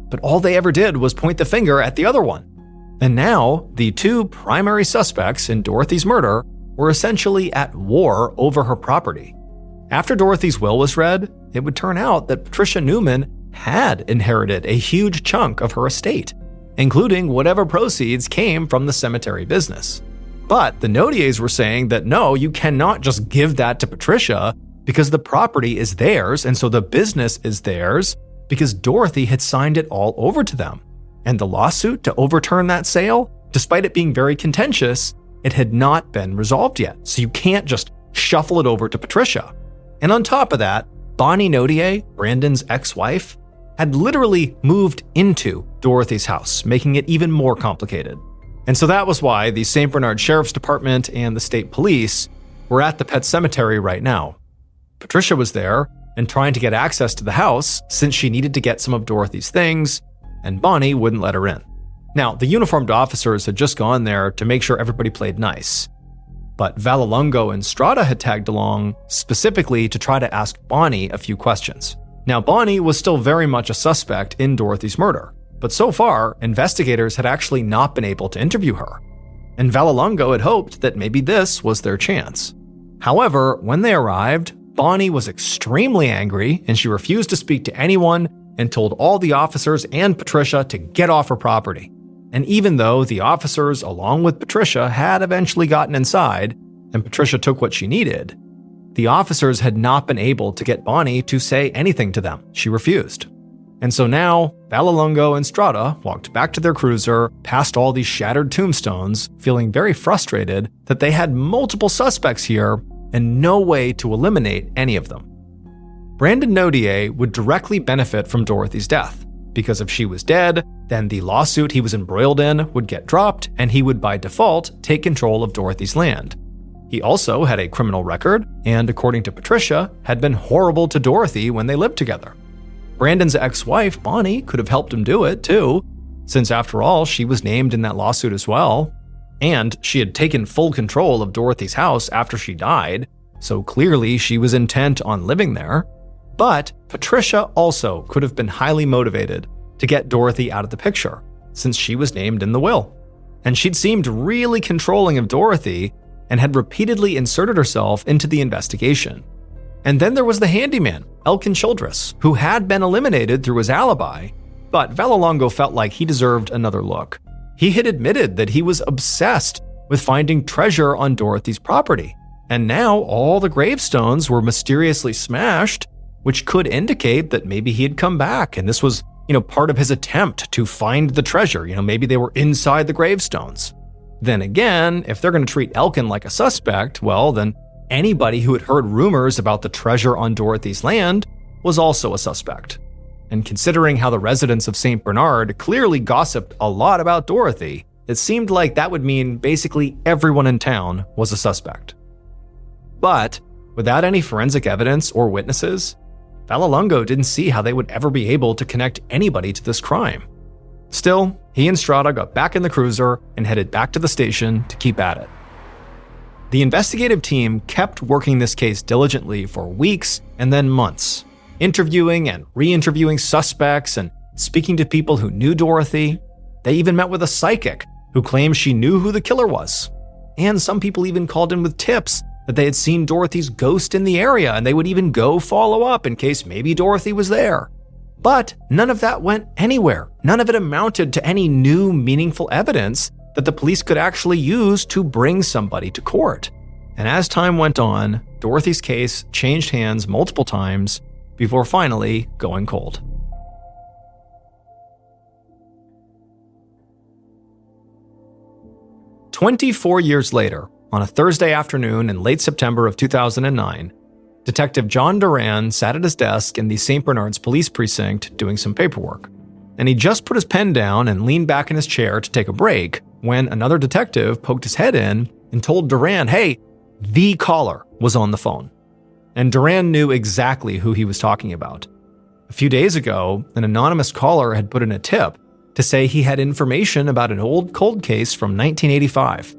S1: but all they ever did was point the finger at the other one. And now, the two primary suspects in Dorothy's murder were essentially at war over her property. After Dorothy's will was read, it would turn out that Patricia Newman had inherited a huge chunk of her estate, including whatever proceeds came from the cemetery business. But the Nodiers were saying that no, you cannot just give that to Patricia because the property is theirs and so the business is theirs because Dorothy had signed it all over to them. And the lawsuit to overturn that sale, despite it being very contentious, it had not been resolved yet. So you can't just shuffle it over to Patricia. And on top of that, Bonnie Nodier, Brandon's ex-wife, had literally moved into Dorothy's house, making it even more complicated. And so that was why the St. Bernard Sheriff's Department and the state police were at the pet cemetery right now. Patricia was there and trying to get access to the house since she needed to get some of Dorothy's things, and Bonnie wouldn't let her in. Now, the uniformed officers had just gone there to make sure everybody played nice. But Vallelongo and Strada had tagged along specifically to try to ask Bonnie a few questions. Now, Bonnie was still very much a suspect in Dorothy's murder, but so far, investigators had actually not been able to interview her. And Vallelongo had hoped that maybe this was their chance. However, when they arrived, Bonnie was extremely angry and she refused to speak to anyone and told all the officers and Patricia to get off her property. And even though the officers, along with Patricia, had eventually gotten inside and Patricia took what she needed, the officers had not been able to get Bonnie to say anything to them. She refused. And so now, Vallelongo and Strada walked back to their cruiser, past all these shattered tombstones, feeling very frustrated that they had multiple suspects here and no way to eliminate any of them. Brandon Nodier would directly benefit from Dorothy's death, because if she was dead, then the lawsuit he was embroiled in would get dropped, and he would by default take control of Dorothy's land. He also had a criminal record, and according to Patricia, had been horrible to Dorothy when they lived together. Brandon's ex-wife, Bonnie, could have helped him do it too, since after all, she was named in that lawsuit as well. And she had taken full control of Dorothy's house after she died, so clearly she was intent on living there. But Patricia also could have been highly motivated to get Dorothy out of the picture, since she was named in the will. And she'd seemed really controlling of Dorothy and had repeatedly inserted herself into the investigation. And then there was the handyman, Elkin Childress, who had been eliminated through his alibi, but Vallelongo felt like he deserved another look. He had admitted that he was obsessed with finding treasure on Dorothy's property, and now all the gravestones were mysteriously smashed, which could indicate that maybe he had come back and this was, part of his attempt to find the treasure. Maybe they were inside the gravestones. Then again, if they're going to treat Elkin like a suspect, well, then anybody who had heard rumors about the treasure on Dorothy's land was also a suspect. And considering how the residents of St. Bernard clearly gossiped a lot about Dorothy, it seemed like that would mean basically everyone in town was a suspect. But without any forensic evidence or witnesses, Vallelongo didn't see how they would ever be able to connect anybody to this crime. Still, he and Strada got back in the cruiser and headed back to the station to keep at it. The investigative team kept working this case diligently for weeks and then months, interviewing and re-interviewing suspects and speaking to people who knew Dorothy. They even met with a psychic who claimed she knew who the killer was. And some people even called in with tips that they had seen Dorothy's ghost in the area, and they would even go follow up in case maybe Dorothy was there. But none of that went anywhere. None of it amounted to any new, meaningful evidence that the police could actually use to bring somebody to court. And as time went on, Dorothy's case changed hands multiple times before finally going cold. "24 years later, on a Thursday afternoon in late September of 2009, Detective John Duran sat at his desk in the St. Bernard's police precinct doing some paperwork. And he just put his pen down and leaned back in his chair to take a break when another detective poked his head in and told Duran, hey, the caller was on the phone. And Duran knew exactly who he was talking about. A few days ago, an anonymous caller had put in a tip to say he had information about an old cold case from 1985,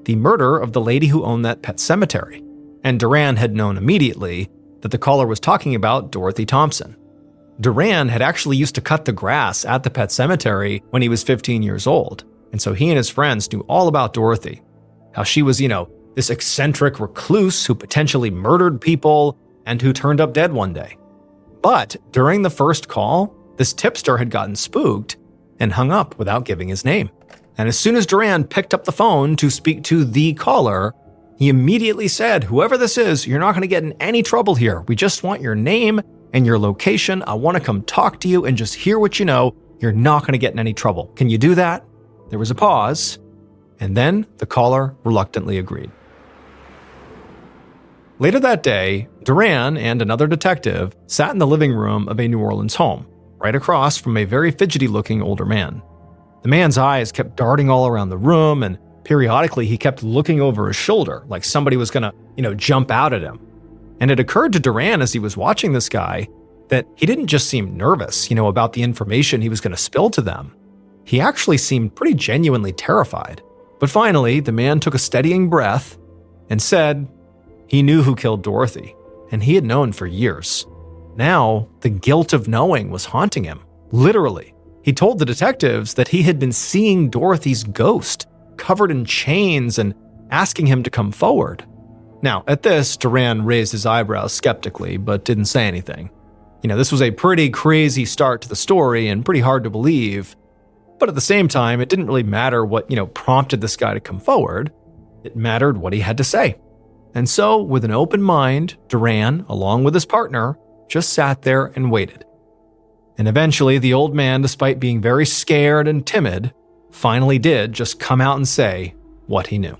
S1: the murder of the lady who owned that pet cemetery. And Duran had known immediately that the caller was talking about Dorothy Thompson. Duran had actually used to cut the grass at the pet cemetery when he was 15 years old, and so he and his friends knew all about Dorothy. How she was, this eccentric recluse who potentially murdered people and who turned up dead one day. But during the first call, this tipster had gotten spooked and hung up without giving his name. And as soon as Duran picked up the phone to speak to the caller, he immediately said, whoever this is, you're not going to get in any trouble here. We just want your name and your location. I want to come talk to you and just hear what you know. You're not going to get in any trouble. Can you do that? There was a pause, and then the caller reluctantly agreed. Later that day, Duran and another detective sat in the living room of a New Orleans home, right across from a very fidgety-looking older man. The man's eyes kept darting all around the room, and periodically he kept looking over his shoulder like somebody was going to, jump out at him. And it occurred to Duran as he was watching this guy that he didn't just seem nervous, about the information he was going to spill to them. He actually seemed pretty genuinely terrified. But finally, the man took a steadying breath and said he knew who killed Dorothy, and he had known for years. Now, the guilt of knowing was haunting him, literally. He told the detectives that he had been seeing Dorothy's ghost, covered in chains, and asking him to come forward. Now, at this, Duran raised his eyebrows skeptically, but didn't say anything. This was a pretty crazy start to the story and pretty hard to believe. But at the same time, it didn't really matter what, prompted this guy to come forward. It mattered what he had to say. And so, with an open mind, Duran, along with his partner, just sat there and waited. And eventually, the old man, despite being very scared and timid, finally did just come out and say what he knew.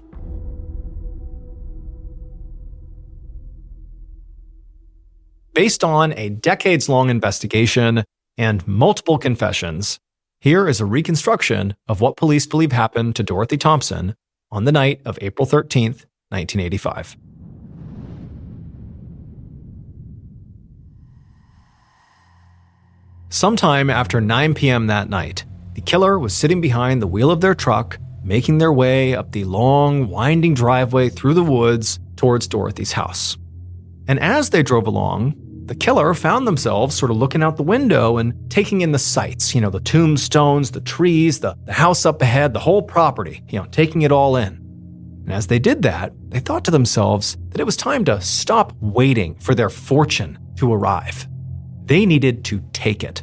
S1: Based on a decades-long investigation and multiple confessions, here is a reconstruction of what police believe happened to Dorothy Thompson on the night of April 13th, 1985. Sometime after 9 p.m. that night, the killer was sitting behind the wheel of their truck, making their way up the long, winding driveway through the woods towards Dorothy's house. And as they drove along, the killer found themselves sort of looking out the window and taking in the sights, the tombstones, the trees, the house up ahead, the whole property, taking it all in. And as they did that, they thought to themselves that it was time to stop waiting for their fortune to arrive. They needed to take it.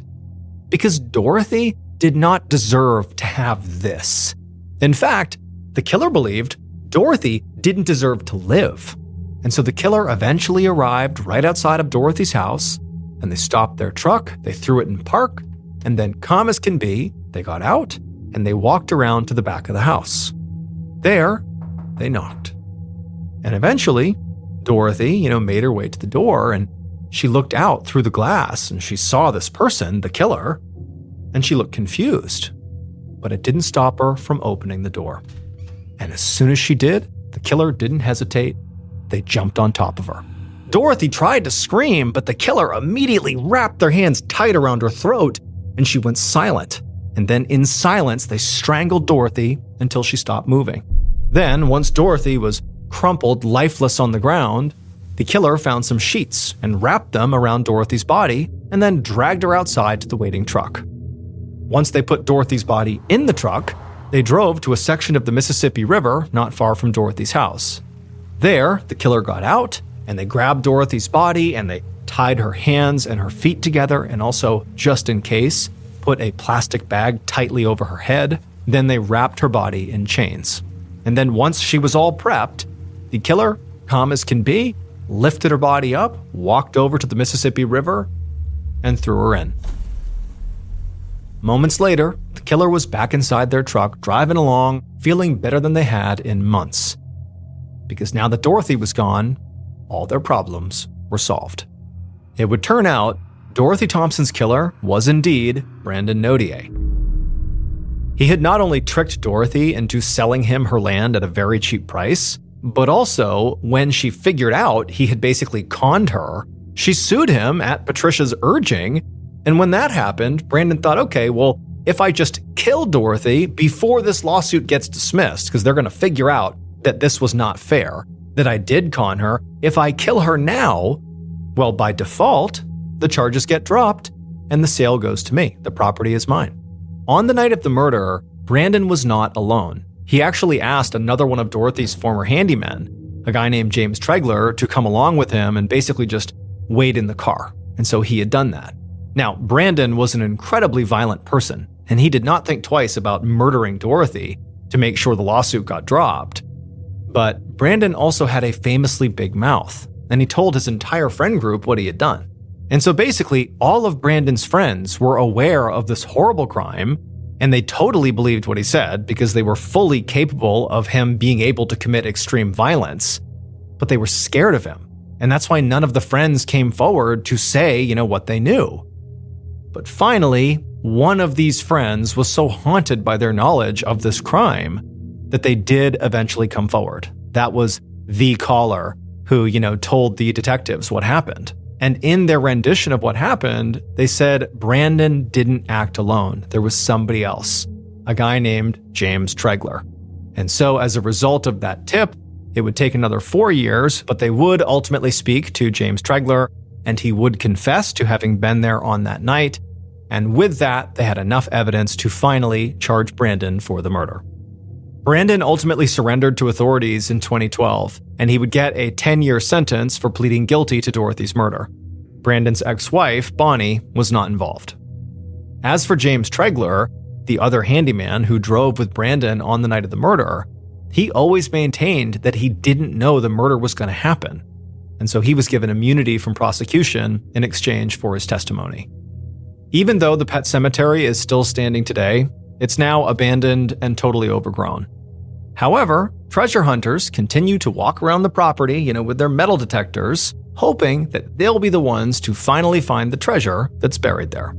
S1: Because Dorothy did not deserve to have this. In fact, the killer believed Dorothy didn't deserve to live. And so the killer eventually arrived right outside of Dorothy's house, and they stopped their truck, they threw it in park, and then, calm as can be, they got out and they walked around to the back of the house. There, they knocked. And eventually, Dorothy, made her way to the door, and she looked out through the glass and she saw this person, the killer, and she looked confused. But it didn't stop her from opening the door. And as soon as she did, the killer didn't hesitate. They jumped on top of her. Dorothy tried to scream, but the killer immediately wrapped their hands tight around her throat, and she went silent. And then in silence, they strangled Dorothy until she stopped moving. Then, once Dorothy was crumpled, lifeless on the ground, the killer found some sheets and wrapped them around Dorothy's body and then dragged her outside to the waiting truck. Once they put Dorothy's body in the truck, they drove to a section of the Mississippi River not far from Dorothy's house. There, the killer got out, and they grabbed Dorothy's body and they tied her hands and her feet together and also, just in case, put a plastic bag tightly over her head. Then they wrapped her body in chains. And then once she was all prepped, the killer, calm as can be, lifted her body up, walked over to the Mississippi River, and threw her in. Moments later, the killer was back inside their truck, driving along, feeling better than they had in months. Because now that Dorothy was gone, all their problems were solved. It would turn out Dorothy Thompson's killer was indeed Brandon Nodier. He had not only tricked Dorothy into selling him her land at a very cheap price, but also, when she figured out he had basically conned her, she sued him at Patricia's urging. And when that happened, Brandon thought, okay, well, if I just kill Dorothy before this lawsuit gets dismissed, because they're going to figure out that this was not fair, that I did con her, if I kill her now, well, by default, the charges get dropped and the sale goes to me. The property is mine. On the night of the murder, Brandon was not alone. He actually asked another one of Dorothy's former handymen, a guy named James Tregler, to come along with him and basically just wait in the car. And so he had done that. Now, Brandon was an incredibly violent person, and he did not think twice about murdering Dorothy to make sure the lawsuit got dropped. But Brandon also had a famously big mouth, and he told his entire friend group what he had done. And so basically, all of Brandon's friends were aware of this horrible crime, and they totally believed what he said because they were fully capable of him being able to commit extreme violence, but they were scared of him. And that's why none of the friends came forward to say, what they knew. But finally, one of these friends was so haunted by their knowledge of this crime that they did eventually come forward. That was the caller who, told the detectives what happened. And in their rendition of what happened, they said Brandon didn't act alone. There was somebody else, a guy named James Tregler. And so as a result of that tip, it would take another 4 years, but they would ultimately speak to James Tregler, and he would confess to having been there on that night. And with that, they had enough evidence to finally charge Brandon for the murder. Brandon ultimately surrendered to authorities in 2012, and he would get a 10-year sentence for pleading guilty to Dorothy's murder. Brandon's ex-wife, Bonnie, was not involved. As for James Tregler, the other handyman who drove with Brandon on the night of the murder, He always maintained that he didn't know the murder was going to happen, and so he was given immunity from prosecution in exchange for his testimony. Even though the pet cemetery is still standing today, it's now abandoned and totally overgrown. However, treasure hunters continue to walk around the property, with their metal detectors, hoping that they'll be the ones to finally find the treasure that's buried there.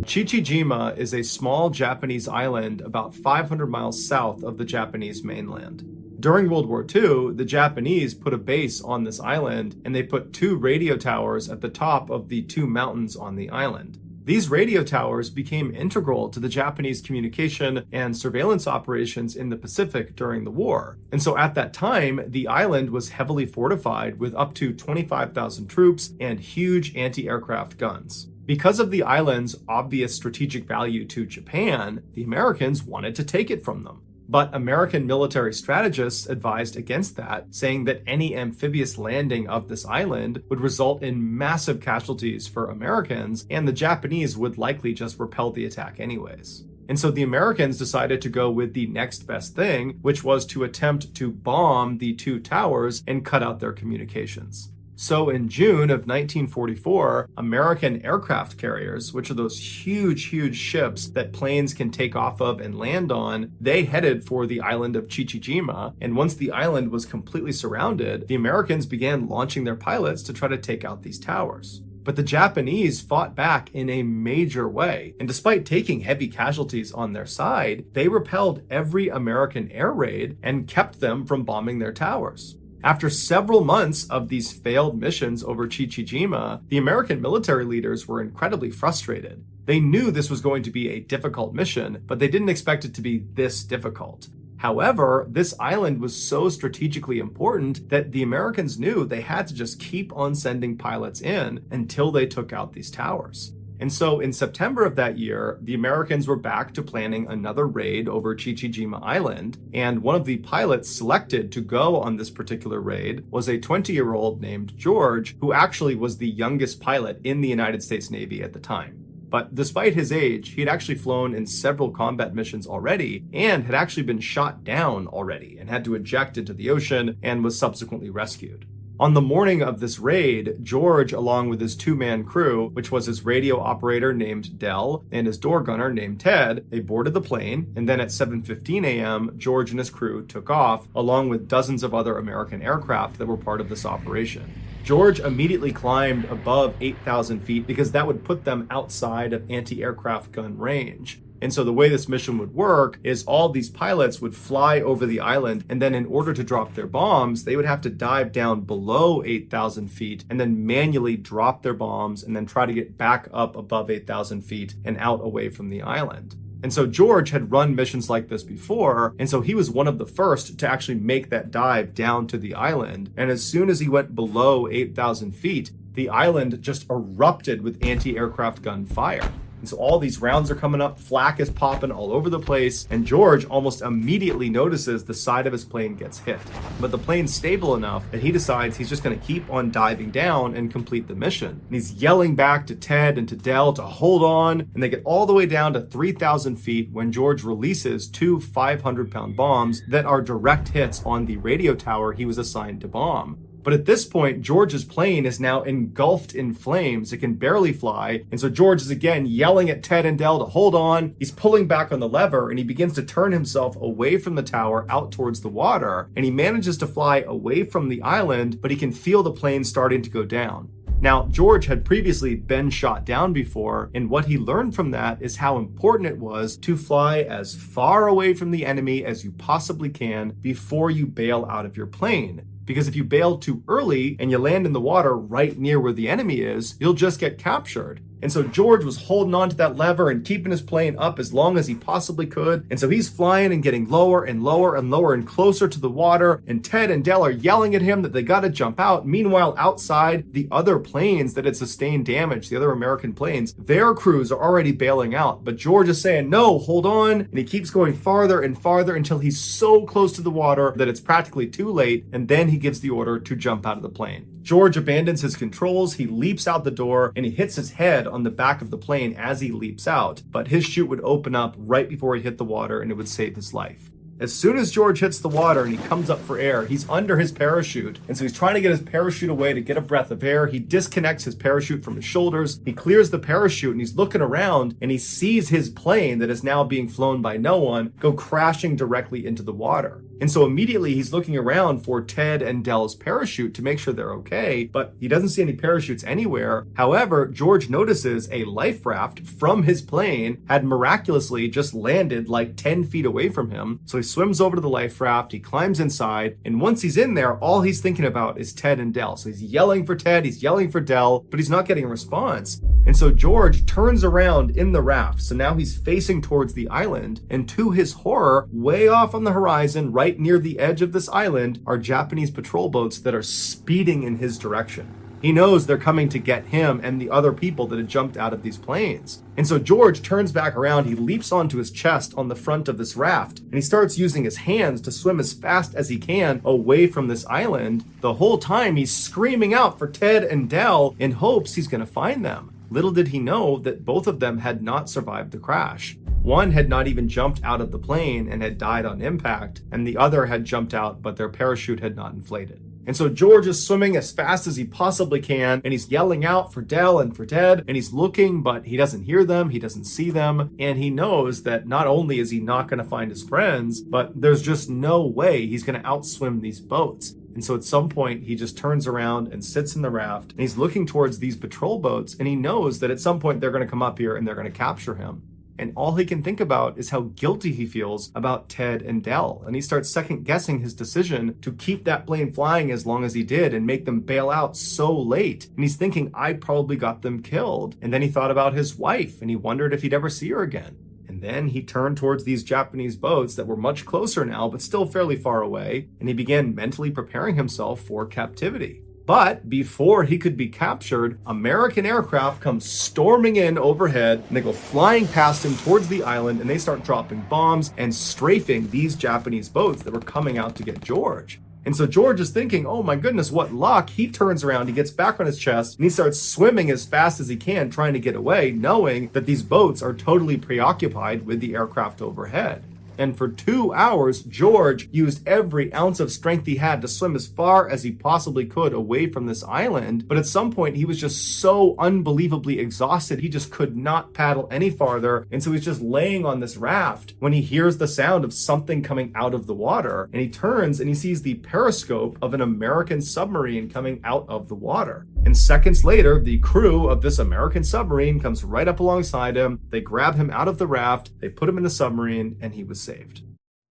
S1: Chichijima is a small Japanese island about 500 miles south of the Japanese mainland. During World War II, the Japanese put a base on this island, and they put 2 radio towers at the top of the 2 mountains on the island. These radio towers became integral to the Japanese communication and surveillance operations in the Pacific during the war. And so at that time, the island was heavily fortified with up to 25,000 troops and huge anti-aircraft guns. Because of the island's obvious strategic value to Japan, the Americans wanted to take it from them. But American military strategists advised against that, saying that any amphibious landing of this island would result in massive casualties for Americans, and the Japanese would likely just repel the attack anyways. And so the Americans decided to go with the next best thing, which was to attempt to bomb the 2 towers and cut out their communications. So in June of 1944, American aircraft carriers, which are those huge ships that planes can take off of and land on, they headed for the island of Chichijima. And once the island was completely surrounded, the Americans began launching their pilots to try to take out these towers. But the Japanese fought back in a major way, and despite taking heavy casualties on their side, they repelled every American air raid and kept them from bombing their towers. After several months of these failed missions over Chichijima, the American military leaders were incredibly frustrated. They knew this was going to be a difficult mission, but they didn't expect it to be this difficult. However, this island was so strategically important that the Americans knew they had to just keep on sending pilots in until they took out these towers. And so in September of that year, the Americans were back to planning another raid over Chichijima Island, and one of the pilots selected to go on this particular raid was a 20-year-old named George, who actually was the youngest pilot in the United States Navy at the time. But despite his age, he had actually flown in several combat missions already and had actually been shot down already and had to eject into the ocean and was subsequently rescued. On the morning of this raid, George, along with his 2-man crew, which was his radio operator named Dell and his door gunner named Ted, they boarded the plane, and then at 7:15 a.m., George and his crew took off, along with dozens of other American aircraft that were part of this operation. George immediately climbed above 8,000 feet because that would put them outside of anti-aircraft gun range. And so the way this mission would work is all these pilots would fly over the island, and then in order to drop their bombs, they would have to dive down below 8,000 feet and then manually drop their bombs and then try to get back up above 8,000 feet and out away from the island. And so George had run missions like this before, and so he was one of the first to actually make that dive down to the island. And as soon as he went below 8,000 feet, the island just erupted with anti-aircraft gun fire. And so all these rounds are coming up, flak is popping all over the place, and George almost immediately notices the side of his plane gets hit. But the plane's stable enough that he decides he's just going to keep on diving down and complete the mission. And he's yelling back to Ted and to Dell to hold on, and they get all the way down to 3,000 feet when George releases 2 500-pound bombs that are direct hits on the radio tower he was assigned to bomb. But at this point, George's plane is now engulfed in flames. It can barely fly. And so George is again yelling at Ted and Dell to hold on. He's pulling back on the lever, and he begins to turn himself away from the tower out towards the water. And he manages to fly away from the island, but he can feel the plane starting to go down. Now, George had previously been shot down before, and what he learned from that is how important it was to fly as far away from the enemy as you possibly can before you bail out of your plane. Because if you bail too early and you land in the water right near where the enemy is, you'll just get captured. And so George was holding on to that lever and keeping his plane up as long as he possibly could. And so he's flying and getting lower and lower and lower and closer to the water. And Ted and Dell are yelling at him that they got to jump out. Meanwhile, outside, the other planes that had sustained damage, the other American planes, their crews are already bailing out. But George is saying, no, hold on. And he keeps going farther and farther until he's so close to the water that it's practically too late. And then he gives the order to jump out of the plane. George abandons his controls, he leaps out the door, and he hits his head on the back of the plane as he leaps out. But his chute would open up right before he hit the water, and it would save his life. As soon as George hits the water and he comes up for air, he's under his parachute. And so he's trying to get his parachute away to get a breath of air. He disconnects his parachute from his shoulders. He clears the parachute and he's looking around and he sees his plane that is now being flown by no one go crashing directly into the water. And so immediately he's looking around for Ted and Dell's parachute to make sure they're okay, but he doesn't see any parachutes anywhere. However, George notices a life raft from his plane had miraculously just landed like 10 feet away from him. So he swims over to the life raft, he climbs inside, and once he's in there, all he's thinking about is Ted and Dell. So he's yelling for Ted, he's yelling for Dell, but he's not getting a response. And so George turns around in the raft. So now he's facing towards the island, and to his horror, way off on the horizon, right near the edge of this island, are Japanese patrol boats that are speeding in his direction. He knows they're coming to get him and the other people that had jumped out of these planes. And so George turns back around, he leaps onto his chest on the front of this raft, and he starts using his hands to swim as fast as he can away from this island. The whole time he's screaming out for Ted and Dell in hopes he's going to find them. Little did he know that both of them had not survived the crash. One had not even jumped out of the plane and had died on impact, and the other had jumped out, but their parachute had not inflated. And so George is swimming as fast as he possibly can, and he's yelling out for Dell and for Ted, and he's looking, but he doesn't hear them, he doesn't see them, and he knows that not only is he not going to find his friends, but there's just no way he's going to outswim these boats. And so at some point, he just turns around and sits in the raft, and he's looking towards these patrol boats, and he knows that at some point they're going to come up here and they're going to capture him. And all he can think about is how guilty he feels about Ted and Dell. And he starts second guessing his decision to keep that plane flying as long as he did and make them bail out so late. And he's thinking, I probably got them killed. And then he thought about his wife and he wondered if he'd ever see her again. And then he turned towards these Japanese boats that were much closer now, but still fairly far away. And he began mentally preparing himself for captivity. But before he could be captured, American aircraft come storming in overhead, and they go flying past him towards the island, and they start dropping bombs and strafing these Japanese boats that were coming out to get George. And so George is thinking, oh my goodness, what luck. He turns around, he gets back on his chest, and he starts swimming as fast as he can, trying to get away, knowing that these boats are totally preoccupied with the aircraft overhead. And for 2 hours, George used every ounce of strength he had to swim as far as he possibly could away from this island. But at some point, he was just so unbelievably exhausted, he just could not paddle any farther. And so he's just laying on this raft when he hears the sound of something coming out of the water. And he turns and he sees the periscope of an American submarine coming out of the water. And seconds later, the crew of this American submarine comes right up alongside him. They grab him out of the raft, they put him in the submarine, and he was saved.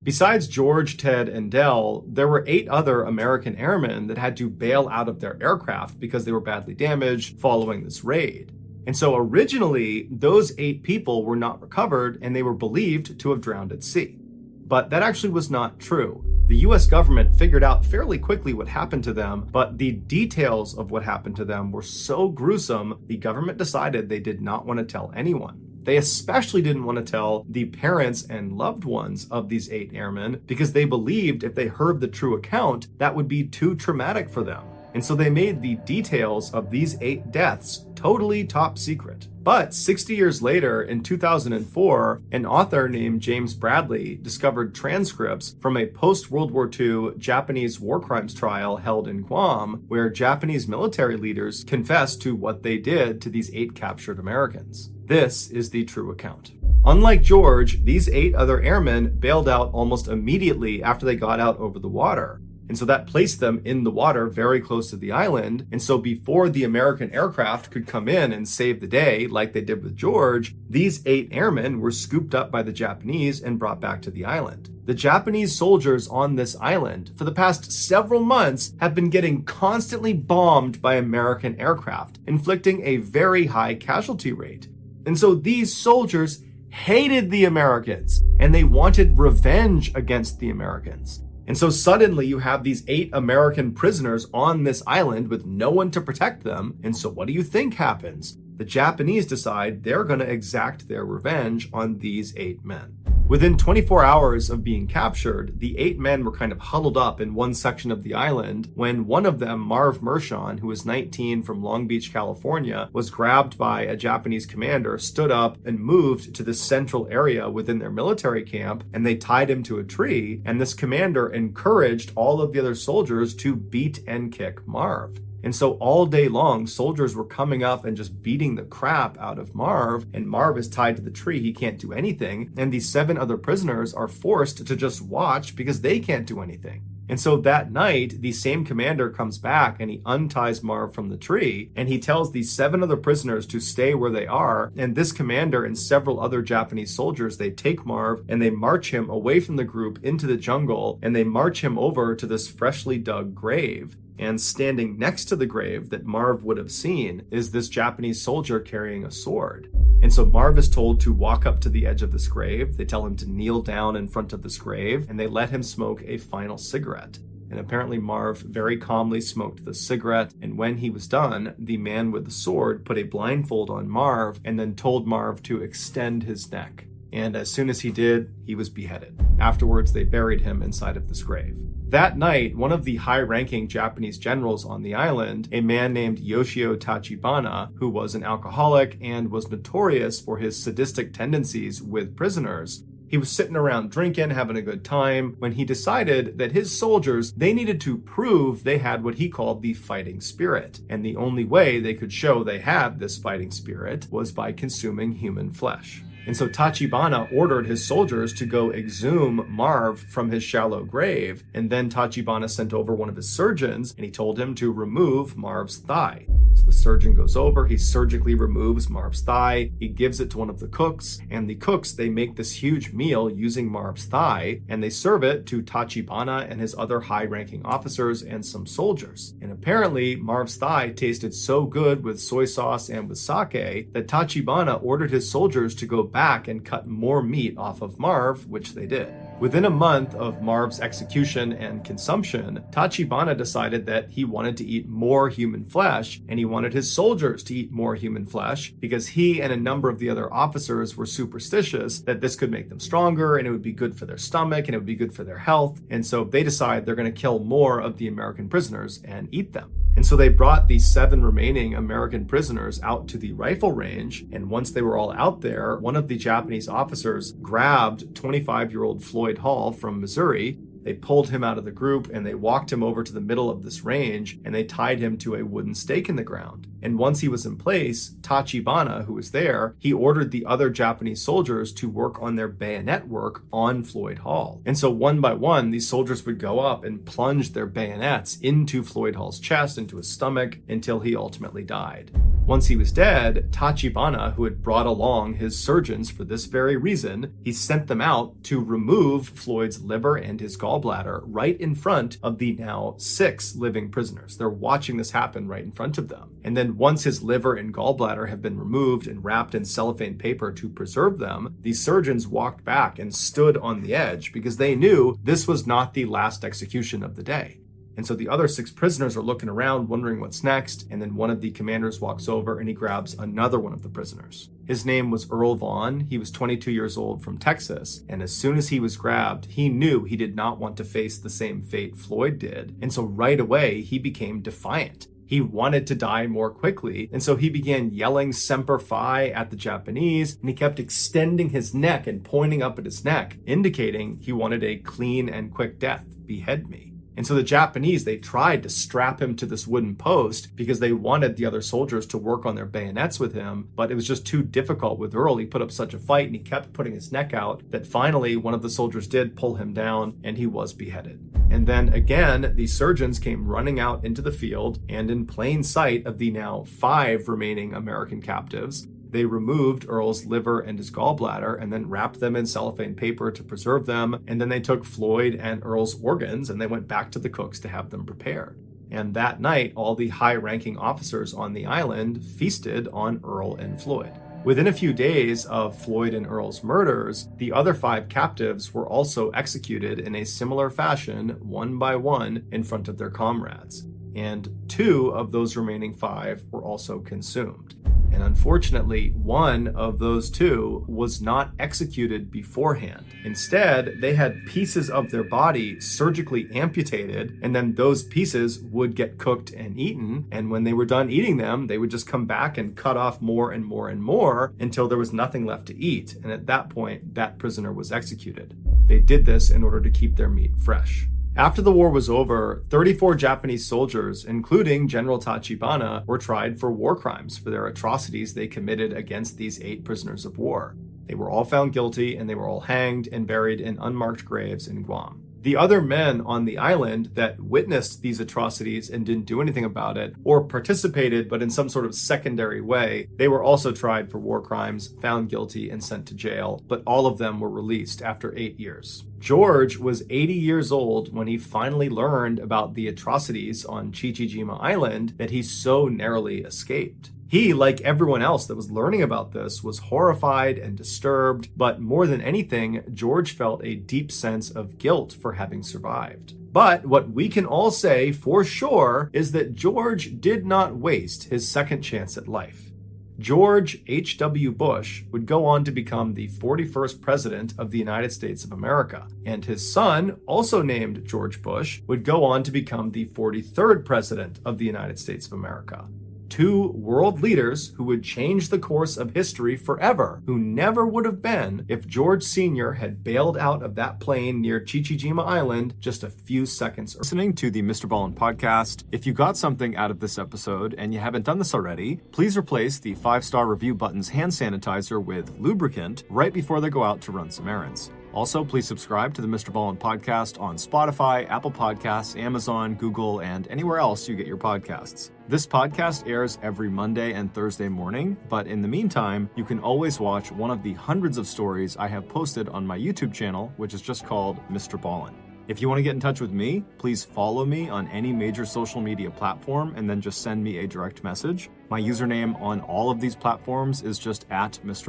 S1: Besides George, Ted, and Dell, there were 8 other American airmen that had to bail out of their aircraft because they were badly damaged following this raid. And so originally, those 8 people were not recovered and they were believed to have drowned at sea. But that actually was not true. The US government figured out fairly quickly what happened to them, but the details of what happened to them were so gruesome, the government decided they did not want to tell anyone. They especially didn't want to tell the parents and loved ones of these 8 airmen because they believed if they heard the true account, that would be too traumatic for them. And so they made the details of these 8 deaths totally top secret. But 60 years later, in 2004, an author named James Bradley discovered transcripts from a post-World War II Japanese war crimes trial held in Guam, where Japanese military leaders confessed to what they did to these 8 captured Americans. This is the true account. Unlike George, these 8 other airmen bailed out almost immediately after they got out over the water. And so that placed them in the water very close to the island. And so before the American aircraft could come in and save the day, like they did with George, these 8 airmen were scooped up by the Japanese and brought back to the island. The Japanese soldiers on this island for the past several months have been getting constantly bombed by American aircraft, inflicting a very high casualty rate. And so these soldiers hated the Americans and they wanted revenge against the Americans. And so suddenly you have these 8 American prisoners on this island with no one to protect them. And so what do you think happens? The Japanese decide they're going to exact their revenge on these 8 men. Within 24 hours of being captured, the 8 men were kind of huddled up in one section of the island when one of them, Marv Mershon, who was 19 from Long Beach, California, was grabbed by a Japanese commander, stood up, and moved to the central area within their military camp, and they tied him to a tree, and this commander encouraged all of the other soldiers to beat and kick Marv. And so all day long, soldiers were coming up and just beating the crap out of Marv, and Marv is tied to the tree. He can't do anything. And these 7 other prisoners are forced to just watch because they can't do anything. And so that night, the same commander comes back and he unties Marv from the tree, and he tells these 7 other prisoners to stay where they are. And this commander and several other Japanese soldiers, they take Marv and they march him away from the group into the jungle, and they march him over to this freshly dug grave. And standing next to the grave that Marv would have seen is this Japanese soldier carrying a sword. And so Marv is told to walk up to the edge of this grave. They tell him to kneel down in front of this grave, and they let him smoke a final cigarette. And apparently Marv very calmly smoked the cigarette, and when he was done, the man with the sword put a blindfold on Marv and then told Marv to extend his neck. And as soon as he did, he was beheaded. Afterwards, they buried him inside of this grave. That night, one of the high-ranking Japanese generals on the island, a man named Yoshio Tachibana, who was an alcoholic and was notorious for his sadistic tendencies with prisoners, he was sitting around drinking, having a good time, when he decided that his soldiers, they needed to prove they had what he called the fighting spirit. And the only way they could show they had this fighting spirit was by consuming human flesh. And so Tachibana ordered his soldiers to go exhume Marv from his shallow grave, and then Tachibana sent over one of his surgeons, and he told him to remove Marv's thigh. So the surgeon goes over, he surgically removes Marv's thigh, he gives it to one of the cooks, and the cooks, they make this huge meal using Marv's thigh, and they serve it to Tachibana and his other high-ranking officers and some soldiers. And apparently, Marv's thigh tasted so good with soy sauce and with sake that Tachibana ordered his soldiers to go back and cut more meat off of Marv, which they did. Within a month of Marv's execution and consumption, Tachibana decided that he wanted to eat more human flesh, and he wanted his soldiers to eat more human flesh because he and a number of the other officers were superstitious that this could make them stronger and it would be good for their stomach and it would be good for their health. And so they decide they're going to kill more of the American prisoners and eat them. And so they brought the 7 remaining American prisoners out to the rifle range, and once they were all out there, one of the Japanese officers grabbed 25-year-old Floyd Hall from Missouri. They pulled him out of the group and they walked him over to the middle of this range and they tied him to a wooden stake in the ground. And once he was in place, Tachibana, who was there, he ordered the other Japanese soldiers to work on their bayonet work on Floyd Hall. And so one by one, these soldiers would go up and plunge their bayonets into Floyd Hall's chest, into his stomach, until he ultimately died. Once he was dead, Tachibana, who had brought along his surgeons for this very reason, he sent them out to remove Floyd's liver and his gallbladder right in front of the now 6 living prisoners. They're watching this happen right in front of them. And then once his liver and gallbladder have been removed and wrapped in cellophane paper to preserve them, the surgeons walked back and stood on the edge because they knew this was not the last execution of the day. And so the other 6 prisoners are looking around, wondering what's next, and then one of the commanders walks over and he grabs another one of the prisoners. His name was Earl Vaughn. He was 22 years old from Texas, and as soon as he was grabbed, he knew he did not want to face the same fate Floyd did, and so right away he became defiant. He wanted to die more quickly, and so he began yelling Semper Fi at the Japanese, and he kept extending his neck and pointing up at his neck, indicating he wanted a clean and quick death. Behead me. And so the Japanese, they tried to strap him to this wooden post because they wanted the other soldiers to work on their bayonets with him, but it was just too difficult with Earl. He put up such a fight and he kept putting his neck out that finally one of the soldiers did pull him down and he was beheaded. And then again, the surgeons came running out into the field, and in plain sight of the now 5 remaining American captives, they removed Earl's liver and his gallbladder and then wrapped them in cellophane paper to preserve them. And then they took Floyd and Earl's organs and they went back to the cooks to have them prepared. And that night, all the high-ranking officers on the island feasted on Earl and Floyd. Within a few days of Floyd and Earl's murders, the other 5 captives were also executed in a similar fashion, one by one, in front of their comrades. And 2 of those remaining 5 were also consumed. And unfortunately, one of those two was not executed beforehand. Instead, they had pieces of their body surgically amputated, and then those pieces would get cooked and eaten. And when they were done eating them, they would just come back and cut off more and more and more until there was nothing left to eat. And at that point, that prisoner was executed. They did this in order to keep their meat fresh. After the war was over, 34 Japanese soldiers, including General Tachibana, were tried for war crimes for their atrocities they committed against these 8 prisoners of war. They were all found guilty, and they were all hanged and buried in unmarked graves in Guam. The other men on the island that witnessed these atrocities and didn't do anything about it, or participated but in some sort of secondary way, they were also tried for war crimes, found guilty, and sent to jail, but all of them were released after 8 years. George was 80 years old when he finally learned about the atrocities on Chichijima Island that he so narrowly escaped. He, like everyone else that was learning about this, was horrified and disturbed, but more than anything, George felt a deep sense of guilt for having survived. But what we can all say for sure is that George did not waste his second chance at life. George H.W. Bush would go on to become the 41st president of the United States of America, and his son, also named George Bush, would go on to become the 43rd president of the United States of America. 2 world leaders who would change the course of history forever, who never would have been if George Sr. had bailed out of that plane near Chichijima Island just a few seconds. Listening to the Mr. Ballin podcast, if you got something out of this episode and you haven't done this already, please replace the 5-star review button's hand sanitizer with lubricant right before they go out to run some errands. Also, please subscribe to the Mr. Ballin podcast on Spotify, Apple Podcasts, Amazon, Google, and anywhere else you get your podcasts. This podcast airs every Monday and Thursday morning, but in the meantime, you can always watch one of the hundreds of stories I have posted on my YouTube channel, which is just called Mr. Ballin. If you want to get in touch with me, please follow me on any major social media platform and then just send me a direct message. My username on all of these platforms is just @Mr.